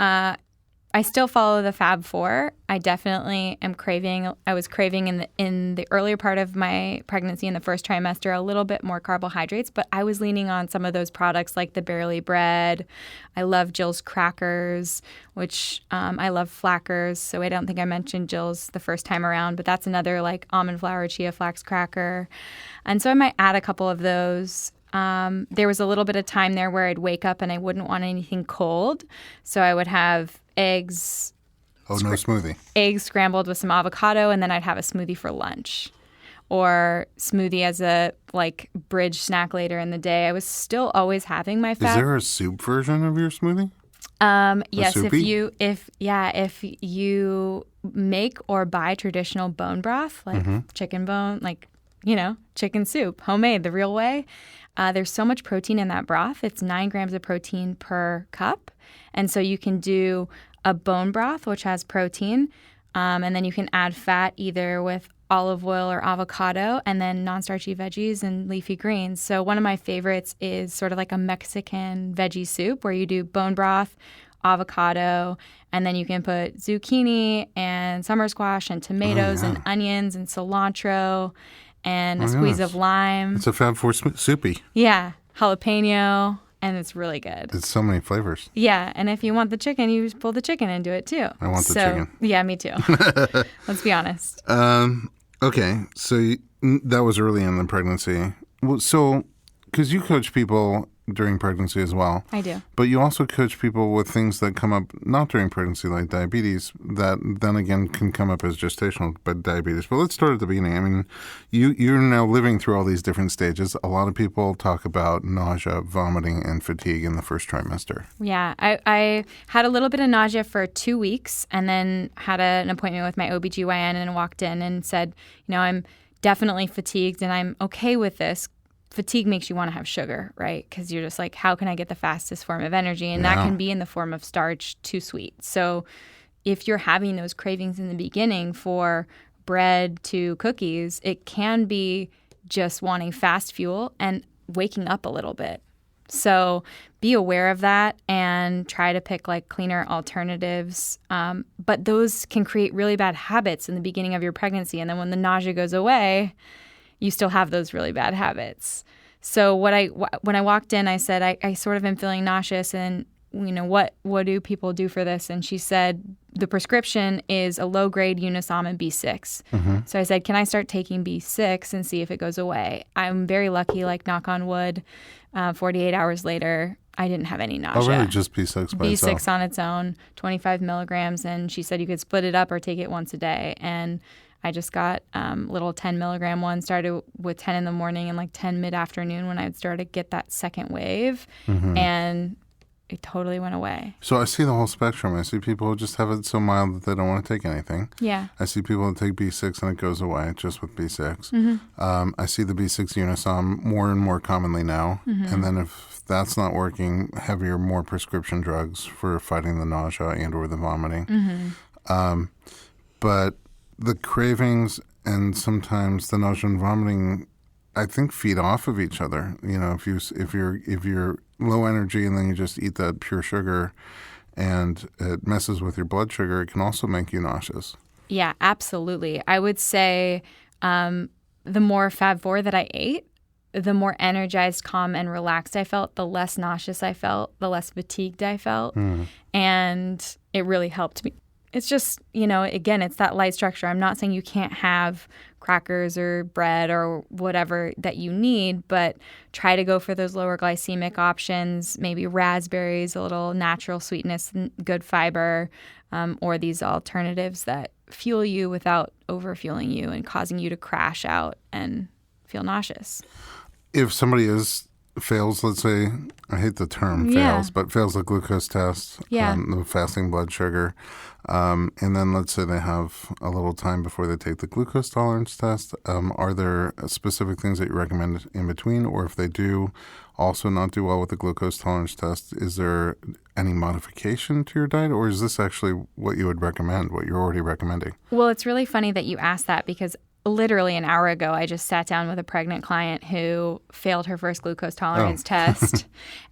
I still follow the Fab 4. I definitely am craving. I was craving in the earlier part of my pregnancy in the first trimester a little bit more carbohydrates, but I was leaning on some of those products like the Barely Bread. I love Jill's crackers, which I love Flackers. So I don't think I mentioned Jill's the first time around, but that's another like almond flour chia flax cracker. And so I might add a couple of those. There was a little bit of time there where I'd wake up and I wouldn't want anything cold. So I would have eggs. Oh, no smoothie. Eggs scrambled with some avocado, and then I'd have a smoothie for lunch. or smoothie as a like bridge snack later in the day. I was still always having my Is fat. there a soup version of your smoothie? Yes, soupy? if you make or buy traditional bone broth, like chicken bone, like, chicken soup, homemade, the real way, there's so much protein in that broth. It's 9 grams of protein per cup. And so you can do a bone broth, which has protein, and then you can add fat either with olive oil or avocado, and then non-starchy veggies and leafy greens. So one of my favorites is sort of like a Mexican veggie soup where you do bone broth, avocado, and then you can put zucchini and summer squash and tomatoes and onions and cilantro and a squeeze of lime. It's a Fab Four soupy. Yeah, jalapeno, and it's really good. It's so many flavors. Yeah, and if you want the chicken, you just pull the chicken into it too. I want the chicken. Yeah, me too. Let's be honest. Okay, so that was early in the pregnancy. Well, so, because you coach people during pregnancy as well. I do. But you also coach people with things that come up not during pregnancy, like diabetes, that then again can come up as gestational diabetes. But let's start at the beginning. I mean, you're now living through all these different stages. A lot of people talk about nausea, vomiting, and fatigue in the first trimester. Yeah, I had a little bit of nausea for 2 weeks and then had an appointment with my OBGYN and walked in and said, I'm definitely fatigued and I'm okay with this. Fatigue makes you want to have sugar, right? Because you're just like, how can I get the fastest form of energy? And that can be in the form of starch, too sweet. So if you're having those cravings in the beginning for bread to cookies, it can be just wanting fast fuel and waking up a little bit. So be aware of that and try to pick like cleaner alternatives. But those can create really bad habits in the beginning of your pregnancy. And then when the nausea goes away, you still have those really bad habits. So when I walked in, I said, I sort of am feeling nauseous and, what do people do for this? And she said, the prescription is a low-grade Unisom B6. Mm-hmm. So I said, can I start taking B6 and see if it goes away? I'm very lucky, like knock on wood, 48 hours later, I didn't have any nausea. Oh, really? Just B6 by itself? B6 on its own, 25 milligrams. And she said you could split it up or take it once a day. And I just got little 10 milligram ones, started with 10 in the morning and like 10 mid-afternoon when I would start to get that second wave. Mm-hmm. And it totally went away. So I see the whole spectrum. I see people who just have it so mild that they don't want to take anything. Yeah. I see people that take B6 and it goes away just with B6. Mm-hmm. I see the B6 Unisom more and more commonly now. Mm-hmm. And then if that's not working, heavier, more prescription drugs for fighting the nausea and or the vomiting. Mm-hmm. But the cravings and sometimes the nausea and vomiting, I think, feed off of each other. If you're low energy and then you just eat that pure sugar, and it messes with your blood sugar, it can also make you nauseous. Yeah, absolutely. I would say the more Fab4 that I ate, the more energized, calm, and relaxed I felt, the less nauseous I felt, the less fatigued I felt, and it really helped me. It's just, again, it's that light structure. I'm not saying you can't have crackers or bread or whatever that you need, but try to go for those lower glycemic options, maybe raspberries, a little natural sweetness and good fiber, or these alternatives that fuel you without overfueling you and causing you to crash out and feel nauseous. If somebody fails, let's say, I hate the term fails, but fails the glucose test, the fasting blood sugar, and then let's say they have a little time before they take the glucose tolerance test, are there specific things that you recommend in between? Or if they do also not do well with the glucose tolerance test, is there any modification to your diet? Or is this actually what you would recommend, what you're already recommending? Well, it's really funny that you asked that because literally an hour ago, I just sat down with a pregnant client who failed her first glucose tolerance test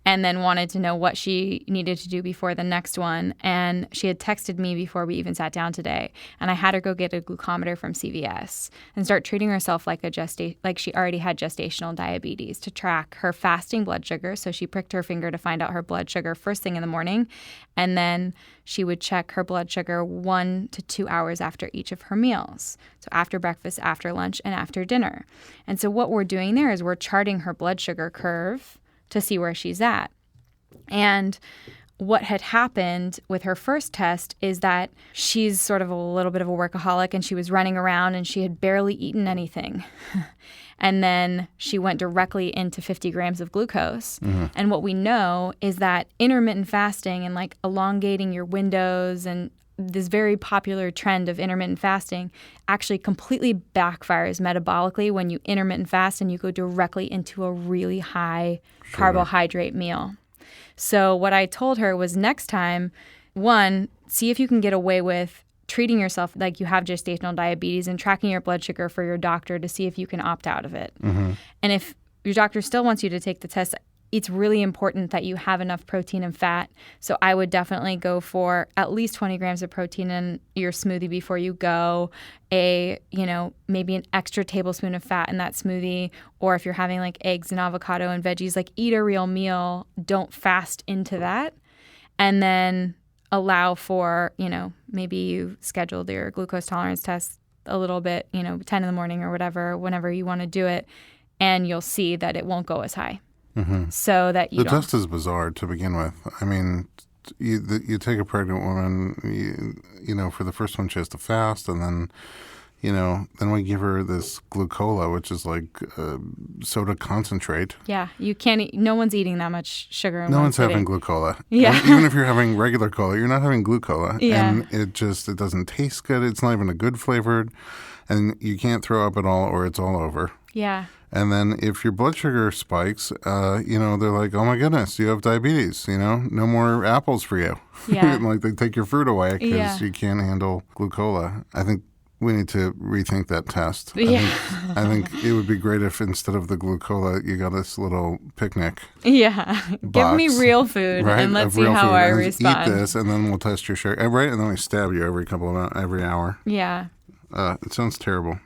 and then wanted to know what she needed to do before the next one. And she had texted me before we even sat down today. And I had her go get a glucometer from CVS and start treating herself like she already had gestational diabetes to track her fasting blood sugar. So she pricked her finger to find out her blood sugar first thing in the morning. And then she would check her blood sugar 1 to 2 hours after each of her meals. So after breakfast, after lunch, and after dinner. And so what we're doing there is we're charting her blood sugar curve to see where she's at. And what had happened with her first test is that she's sort of a little bit of a workaholic, and she was running around and she had barely eaten anything. And then she went directly into 50 grams of glucose. And what we know is that intermittent fasting and like elongating your windows and this very popular trend of intermittent fasting actually completely backfires metabolically when you intermittent fast and you go directly into a really high carbohydrate meal. So what I told her was next time, one, see if you can get away with treating yourself like you have gestational diabetes and tracking your blood sugar for your doctor to see if you can opt out of it. And if your doctor still wants you to take the test, it's really important that you have enough protein and fat. So I would definitely go for at least 20 grams of protein in your smoothie before you go, maybe an extra tablespoon of fat in that smoothie. Or if you're having like eggs and avocado and veggies, like eat a real meal, don't fast into that. And then allow for, maybe you scheduled your glucose tolerance test a little bit, 10 in the morning or whatever, whenever you want to do it. And you'll see that it won't go as high. So that you The test is bizarre to begin with. I mean, you take a pregnant woman, for the first one she has to fast, and then, then we give her this glucola, which is like soda concentrate. Yeah, you can't eat, no one's eating that much sugar in No one one's sitting. having glucola. Yeah. And even if you're having regular cola, you're not having glucola. Yeah. And it doesn't taste good. It's not even a good flavored. And you can't throw up at all or it's all over. Yeah. And then if your blood sugar spikes, they're like, oh my goodness, you have diabetes, no more apples for you. Yeah. Like they take your fruit away because Yeah. you can't handle glucola. I think we need to rethink that test. Yeah. I think it would be great if instead of the glucola, you got this little picnic. Yeah. Give me Box, real food right? and let's Of see real how food. I And respond. Eat this and then we'll test your sugar. Right? And then we stab you every hour. Yeah. It sounds terrible.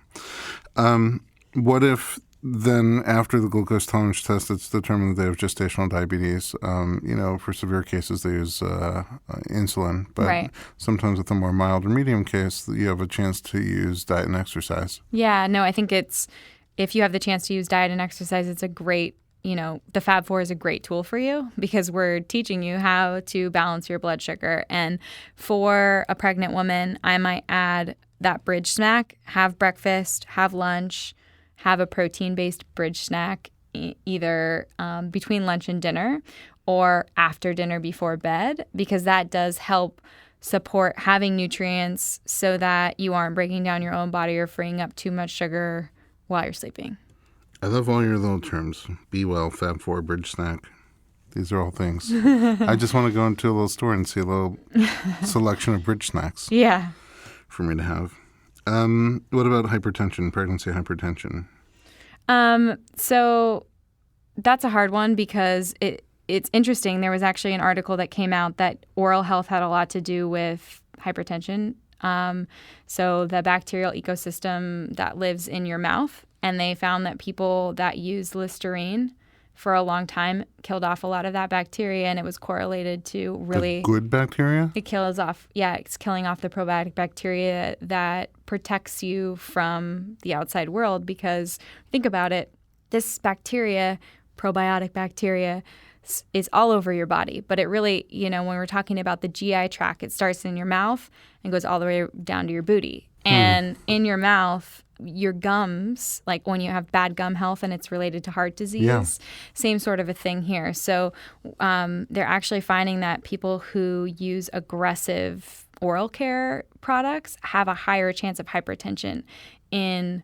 What if then after the glucose tolerance test, it's determined that they have gestational diabetes? For severe cases, they use insulin. But Right. sometimes with a more mild or medium case, you have a chance to use diet and exercise. Yeah. No, I think if you have the chance to use diet and exercise, it's a great, the Fab4 is a great tool for you because we're teaching you how to balance your blood sugar. And for a pregnant woman, I might add that bridge snack, have breakfast, have lunch, have a protein-based bridge snack either between lunch and dinner or after dinner before bed, because that does help support having nutrients so that you aren't breaking down your own body or freeing up too much sugar while you're sleeping. I love all your little terms. Be well, Fab4, bridge snack. These are all things. I just want to go into a little store and see a little selection of bridge snacks Yeah. for me to have. What about hypertension, pregnancy hypertension? So that's a hard one because it's interesting. There was actually an article that came out that oral health had a lot to do with hypertension. So the bacterial ecosystem that lives in your mouth, and they found that people that used Listerine for a long time killed off a lot of that bacteria, and it was correlated to really The good bacteria? It kills off, it's killing off the probiotic bacteria that protects you from the outside world. Because think about it, this bacteria, probiotic bacteria, is all over your body. But it really, when we're talking about the GI tract, it starts in your mouth and goes all the way down to your booty. And in your mouth, your gums, like when you have bad gum health and it's related to heart disease, same sort of a thing here. So they're actually finding that people who use aggressive oral care products have a higher chance of hypertension in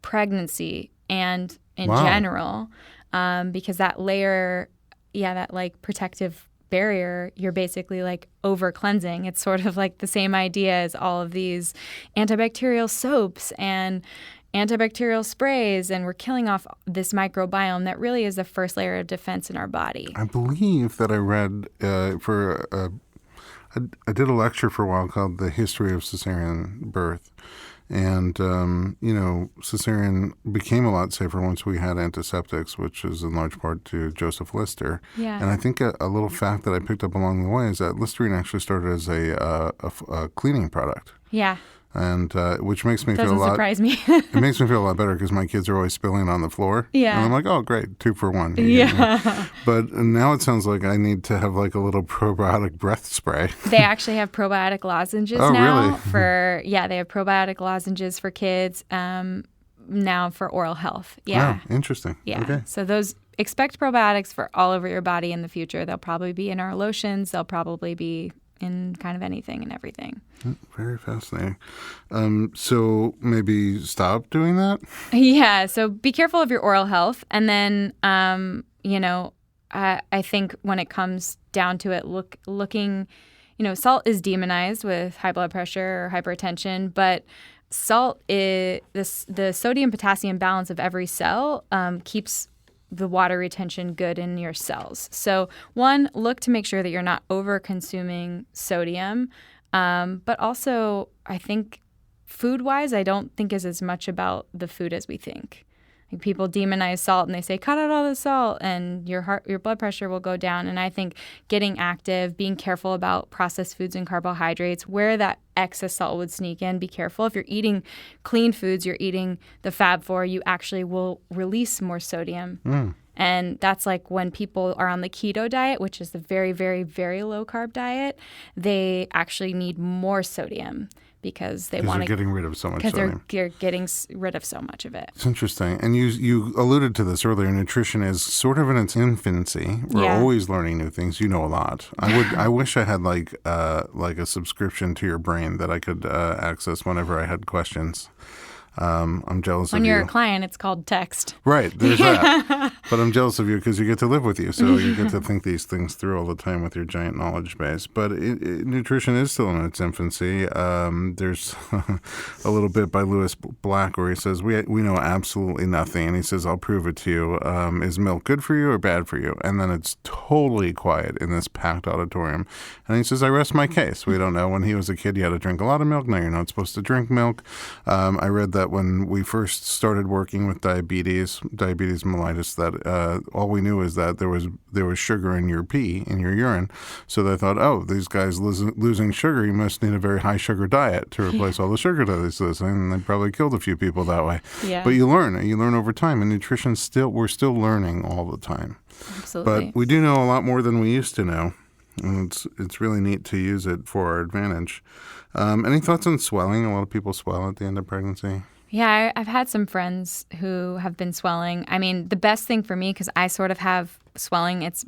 pregnancy and in general, because that layer, that like protective barrier, you're basically like over cleansing. It's sort of like the same idea as all of these antibacterial soaps and antibacterial sprays, and we're killing off this microbiome that really is the first layer of defense in our body. I believe that I read I did a lecture for a while called The History of Cesarean Birth. And, cesarean became a lot safer once we had antiseptics, which is in large part to Joseph Lister. Yeah. And I think a little fact that I picked up along the way is that Listerine actually started as a cleaning product. Yeah. and which makes me feel a Doesn't lot. surprise me. It makes me feel a lot better because my kids are always spilling on the floor. Yeah. And I'm like, oh, great, 2 for 1. Yeah. But now it sounds like I need to have like a little probiotic breath spray. They actually have probiotic lozenges Oh, now really? they have probiotic lozenges for kids now for oral health. Yeah. Oh, interesting. Yeah. Okay. So those expect probiotics for all over your body in the future. They'll probably be in our lotions. They'll probably be in kind of anything and everything. Very fascinating. So maybe stop doing that? Yeah. So be careful of your oral health. And then, I think when it comes down to it, looking, salt is demonized with high blood pressure or hypertension, but salt is the sodium potassium balance of every cell keeps the water retention good in your cells. So one, look to make sure that you're not over consuming sodium. But also I think food wise, I don't think is as much about the food as we think. Like people demonize salt and they say, cut out all the salt and your blood pressure will go down. And I think getting active, being careful about processed foods and carbohydrates, where that excess salt would sneak in, be careful. If you're eating clean foods, you're eating the Fab4, you actually will release more sodium. And that's like when people are on the keto diet, which is the very, very, very low carb diet, they actually need more sodium because they want to getting rid of so much because sodium. they're getting rid of so much of it. It's interesting. And you alluded to this earlier. Nutrition is sort of in its infancy. We're Yeah. always learning new things. You know a lot. I wish I had like a subscription to your brain that I could access whenever I had questions. I'm jealous When of you're you. a client, it's called text. Right, there's that. But I'm jealous of you because you get to live with you, so you get to think these things through all the time with your giant knowledge base. But nutrition is still in its infancy. There's a little bit by Lewis Black where he says, we know absolutely nothing. And he says, I'll prove it to you. Is milk good for you or bad for you? And then it's totally quiet in this packed auditorium. And he says, I rest my case. We don't know. When he was a kid, you had to drink a lot of milk. Now you're not supposed to drink milk. I read that when we first started working with diabetes mellitus, that all we knew is that there was sugar in your pee, in your urine. So they thought, oh, these guys losing sugar, you must need a very high sugar diet to replace all the sugar that he's losing. And they probably killed a few people that way. Yeah. But you learn over time. And nutrition we're still learning all the time. Absolutely. But we do know a lot more than we used to know. And it's really neat to use it for our advantage. Any thoughts on swelling? A lot of people swell at the end of pregnancy. Yeah, I've had some friends who have been swelling. I mean, the best thing for me, because I sort of have swelling, it's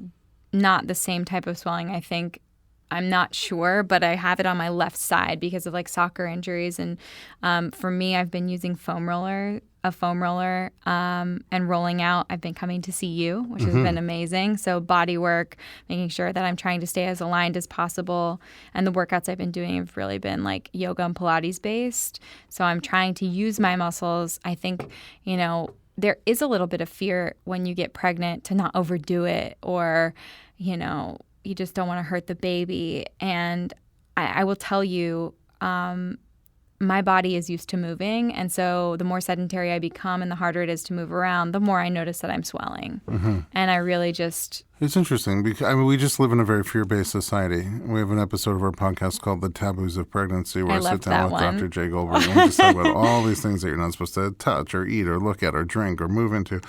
not the same type of swelling, I think. I'm not sure, but I have it on my left side because of like soccer injuries. And for me, I've been using a foam roller, and rolling out. I've been coming to see you, which has been amazing. So body work, making sure that I'm trying to stay as aligned as possible. And the workouts I've been doing have really been like yoga and Pilates based. So I'm trying to use my muscles. I think, there is a little bit of fear when you get pregnant to not overdo it, or, you just don't want to hurt the baby. And I will tell you, my body is used to moving. And so the more sedentary I become and the harder it is to move around, the more I notice that I'm swelling. And I really just... It's interesting because we just live in a very fear-based society. We have an episode of our podcast called The Taboos of Pregnancy where I sit down with Dr. Jay Goldberg and we just talk about all these things that you're not supposed to touch or eat or look at or drink or move into.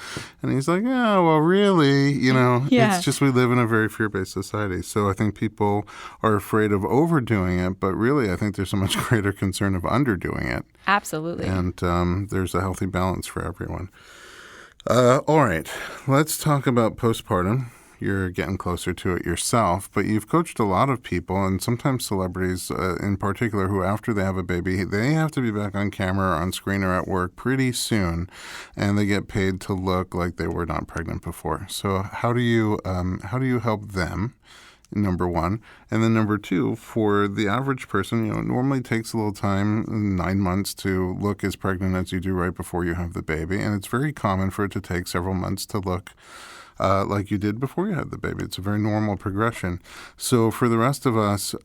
And he's like, oh, well, really? Yeah. It's just we live in a very fear-based society. So I think people are afraid of overdoing it, but really I think there's a much greater concern of underdoing it. Absolutely. And there's a healthy balance for everyone. All right, let's talk about postpartum. You're getting closer to it yourself, but you've coached a lot of people and sometimes celebrities in particular who after they have a baby, they have to be back on camera or on screen or at work pretty soon, and they get paid to look like they were not pregnant before. So how do you help them? Number one. And then number two, for the average person, it normally takes a little time, 9 months, to look as pregnant as you do right before you have the baby. And it's very common for it to take several months to look like you did before you had the baby. It's a very normal progression. So for the rest of us,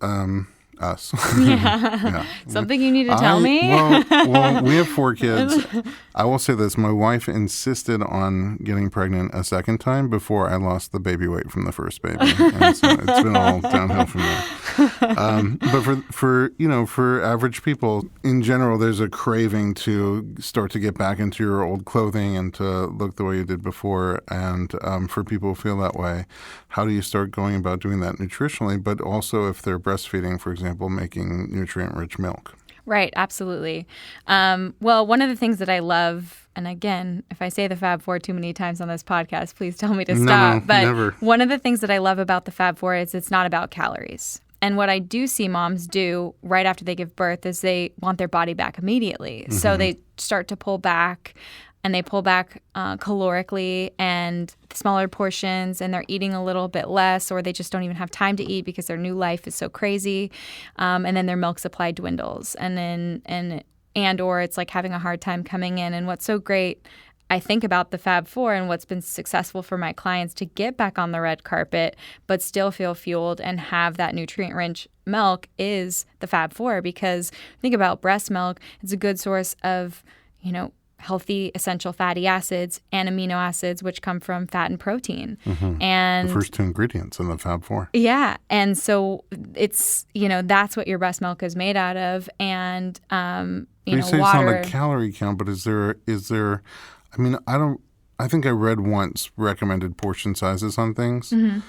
Us. Yeah. Something you need to tell me? Well, we have 4 kids. I will say this. My wife insisted on getting pregnant a second time before I lost the baby weight from the first baby. And so it's been all downhill from there. But for average people, in general, there's a craving to start to get back into your old clothing and to look the way you did before. And for people who feel that way, how do you start going about doing that nutritionally? But also if they're breastfeeding, for example, making nutrient-rich milk. Right, absolutely. Well, one of the things that I love, and again, if I say the Fab Four too many times on this podcast, please tell me to stop. No, but never. One of the things that I love about the Fab Four is it's not about calories. And what I do see moms do right after they give birth is they want their body back immediately. Mm-hmm. So they start to pull back, and they pull back calorically and smaller portions, and they're eating a little bit less, or they just don't even have time to eat because their new life is so crazy. And then their milk supply dwindles, or it's like having a hard time coming in. And what's so great, I think, about the Fab Four and what's been successful for my clients to get back on the red carpet but still feel fueled and have that nutrient-rich milk is the Fab Four. Because think about breast milk, it's a good source of, healthy essential fatty acids and amino acids, which come from fat and protein. Mm-hmm. And the first 2 ingredients in the Fab Four. Yeah. And so it's, that's what your breast milk is made out of. And, you say water. It's not a calorie count, but is there, I think I read once recommended portion sizes on things. Mm-hmm.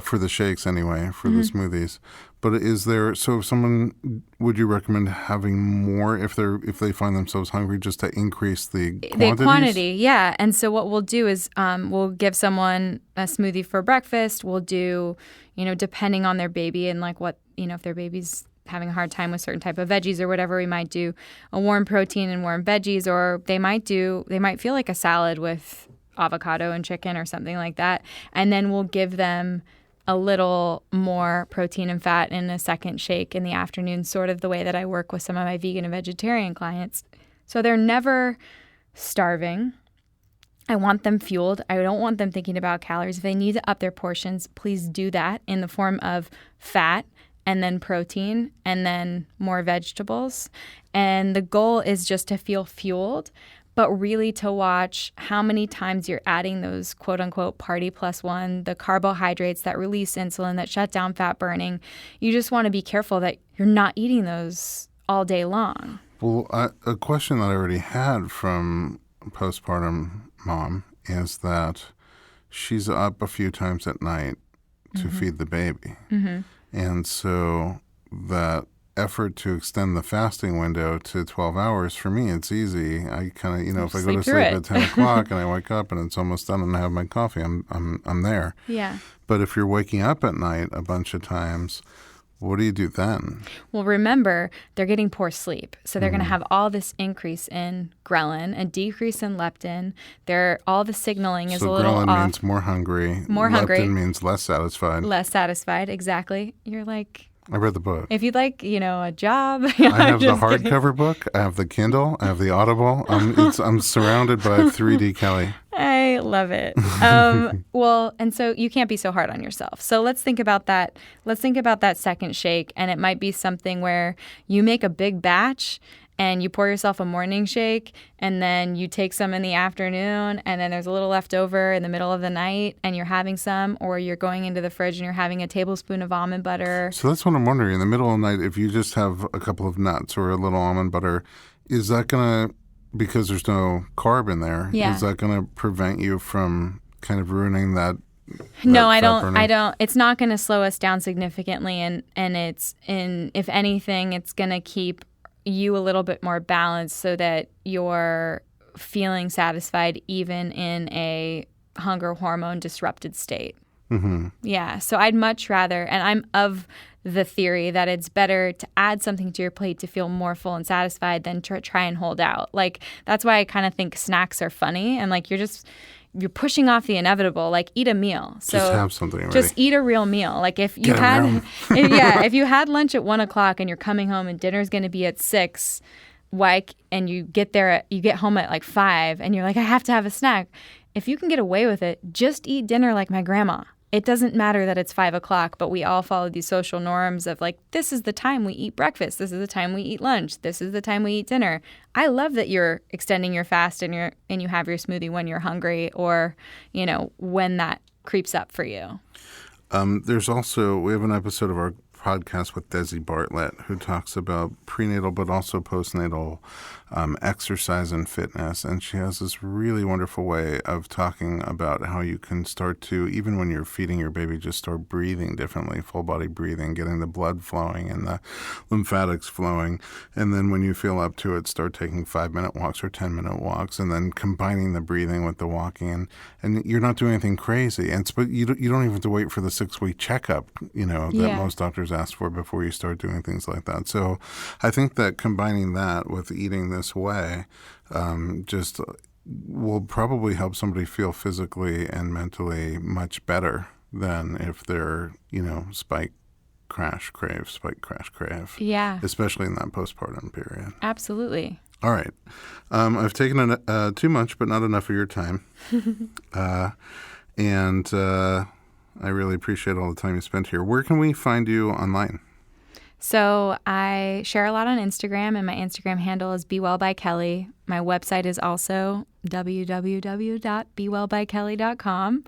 For the shakes anyway, for the smoothies. But if someone, would you recommend having more if they find themselves hungry, just to increase the quantities? The quantity, yeah. And so what we'll do is we'll give someone a smoothie for breakfast. We'll do, depending on their baby and like what, if their baby's having a hard time with certain type of veggies or whatever, we might do a warm protein and warm veggies, or they might feel like a salad with avocado and chicken or something like that. And then we'll give them a little more protein and fat in a second shake in the afternoon, sort of the way that I work with some of my vegan and vegetarian clients. So they're never starving. I want them fueled. I don't want them thinking about calories. If they need to up their portions, please do that in the form of fat and then protein and then more vegetables. And the goal is just to feel fueled, but really to watch how many times you're adding those quote unquote party plus one, the carbohydrates that release insulin, that shut down fat burning. You just want to be careful that you're not eating those all day long. Well, a question that I already had from a postpartum mom is that she's up a few times at night to feed the baby. Mm-hmm. And so that effort to extend the fasting window to 12 hours, for me, it's easy. I kind of, if I go to sleep at 10 o'clock and I wake up and it's almost done and I have my coffee, I'm there. Yeah. But if you're waking up at night a bunch of times, what do you do then? Well, remember, they're getting poor sleep. So they're going to have all this increase in ghrelin, a decrease in leptin. All the signaling is a little off. So ghrelin means more hungry. Leptin means less satisfied. Less satisfied, exactly. You're like... I read the book. If you'd like, a job. I have the hardcover book. I have the Kindle. I have the Audible. I'm surrounded by 3D Kelly. I love it. Well, and so you can't be so hard on yourself. So let's think about that. Let's think about that second shake, and it might be something where you make a big batch and you pour yourself a morning shake, and then you take some in the afternoon, and then there's a little left over in the middle of the night, and you're having some, or you're going into the fridge and you're having a tablespoon of almond butter. So that's what I'm wondering. In the middle of the night, if you just have a couple of nuts or a little almond butter, is that going to, because there's no carb in there, is that going to prevent you from kind of ruining that? No, I don't. It's not going to slow us down significantly, and if anything, it's going to keep you a little bit more balanced so that you're feeling satisfied even in a hunger hormone disrupted state. Mm-hmm. Yeah. So I'd much rather, and I'm of the theory that it's better to add something to your plate to feel more full and satisfied than try and hold out. Like, that's why I kind of think snacks are funny, and like you're pushing off the inevitable. Like, eat a meal. So just have something already. Just eat a real meal. Like, if you if you had lunch at 1 o'clock and you're coming home and dinner's going to be at 6, and you get home at like 5, and you're like, I have to have a snack. If you can get away with it, just eat dinner like my grandma. it doesn't matter that it's 5 o'clock, but we all follow these social norms of like, this is the time we eat breakfast. This is the time we eat lunch. This is the time we eat dinner. I love that you're extending your fast and you have your smoothie when you're hungry or, when that creeps up for you. We have an episode of our podcast with Desi Bartlett who talks about prenatal but also postnatal exercise and fitness. And she has this really wonderful way of talking about how you can start to, even when you're feeding your baby, just start breathing differently, full body breathing, getting the blood flowing and the lymphatics flowing. And then when you feel up to it, start taking 5-minute walks or 10-minute walks and then combining the breathing with the walking. And you're not doing anything crazy. But you don't even have to wait for the 6-week checkup, that most doctors ask for before you start doing things like that. So I think that combining that with eating this way just will probably help somebody feel physically and mentally much better than if they're, spike, crash, crave. Yeah. Especially in that postpartum period. Absolutely. All right. I've taken too much, but not enough of your time. And I really appreciate all the time you spent here. Where can we find you online? So I share a lot on Instagram, and my Instagram handle is BeWellByKelly. My website is also www.bewellbykelly.com.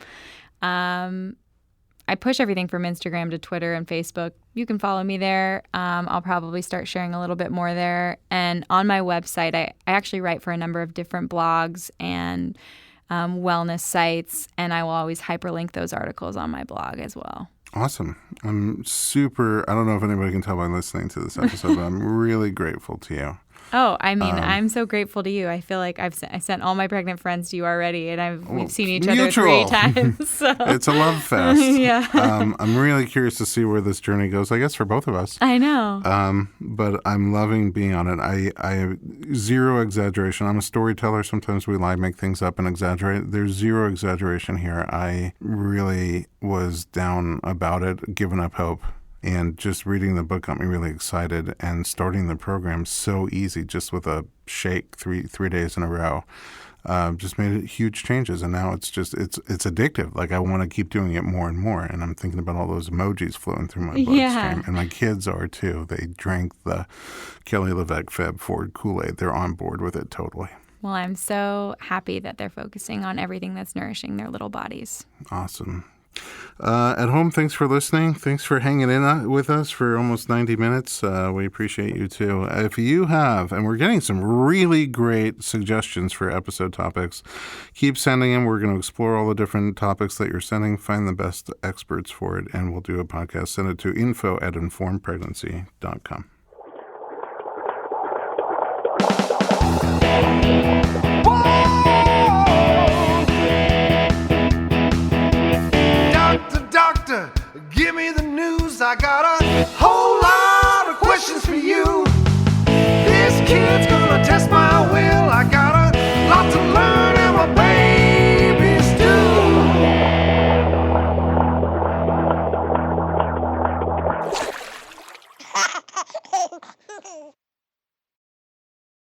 I push everything from Instagram to Twitter and Facebook. You can follow me there. I'll probably start sharing a little bit more there. And on my website, I actually write for a number of different blogs and wellness sites, and I will always hyperlink those articles on my blog as well. Awesome. I don't know if anybody can tell by listening to this episode, but I'm really grateful to you. Oh, I'm so grateful to you. I feel like I sent all my pregnant friends to you already, and we've seen each other 3 times. So. It's a love fest. Yeah. I'm really curious to see where this journey goes, I guess, for both of us. I know. But I'm loving being on it. I zero exaggeration. I'm a storyteller. Sometimes we lie, make things up, and exaggerate. There's zero exaggeration here. I really was down about it, giving up hope. And just reading the book got me really excited, and starting the program so easy, just with a shake three days in a row, just made huge changes. And now it's addictive. Like I want to keep doing it more and more. And I'm thinking about all those emojis flowing through my bloodstream. Yeah. And my kids are too. They drank the Kelly Leveque Feb Forward Kool-Aid. They're on board with it totally. Well, I'm so happy that they're focusing on everything that's nourishing their little bodies. Awesome. At home, thanks for listening. Thanks for hanging in with us for almost 90 minutes. We appreciate you too. If you have, and we're getting some really great suggestions for episode topics, keep sending them. We're going to explore all the different topics that you're sending, find the best experts for it, and we'll do a podcast. Send it to info@informedpregnancy.com. Doctor, give me the news. I got a whole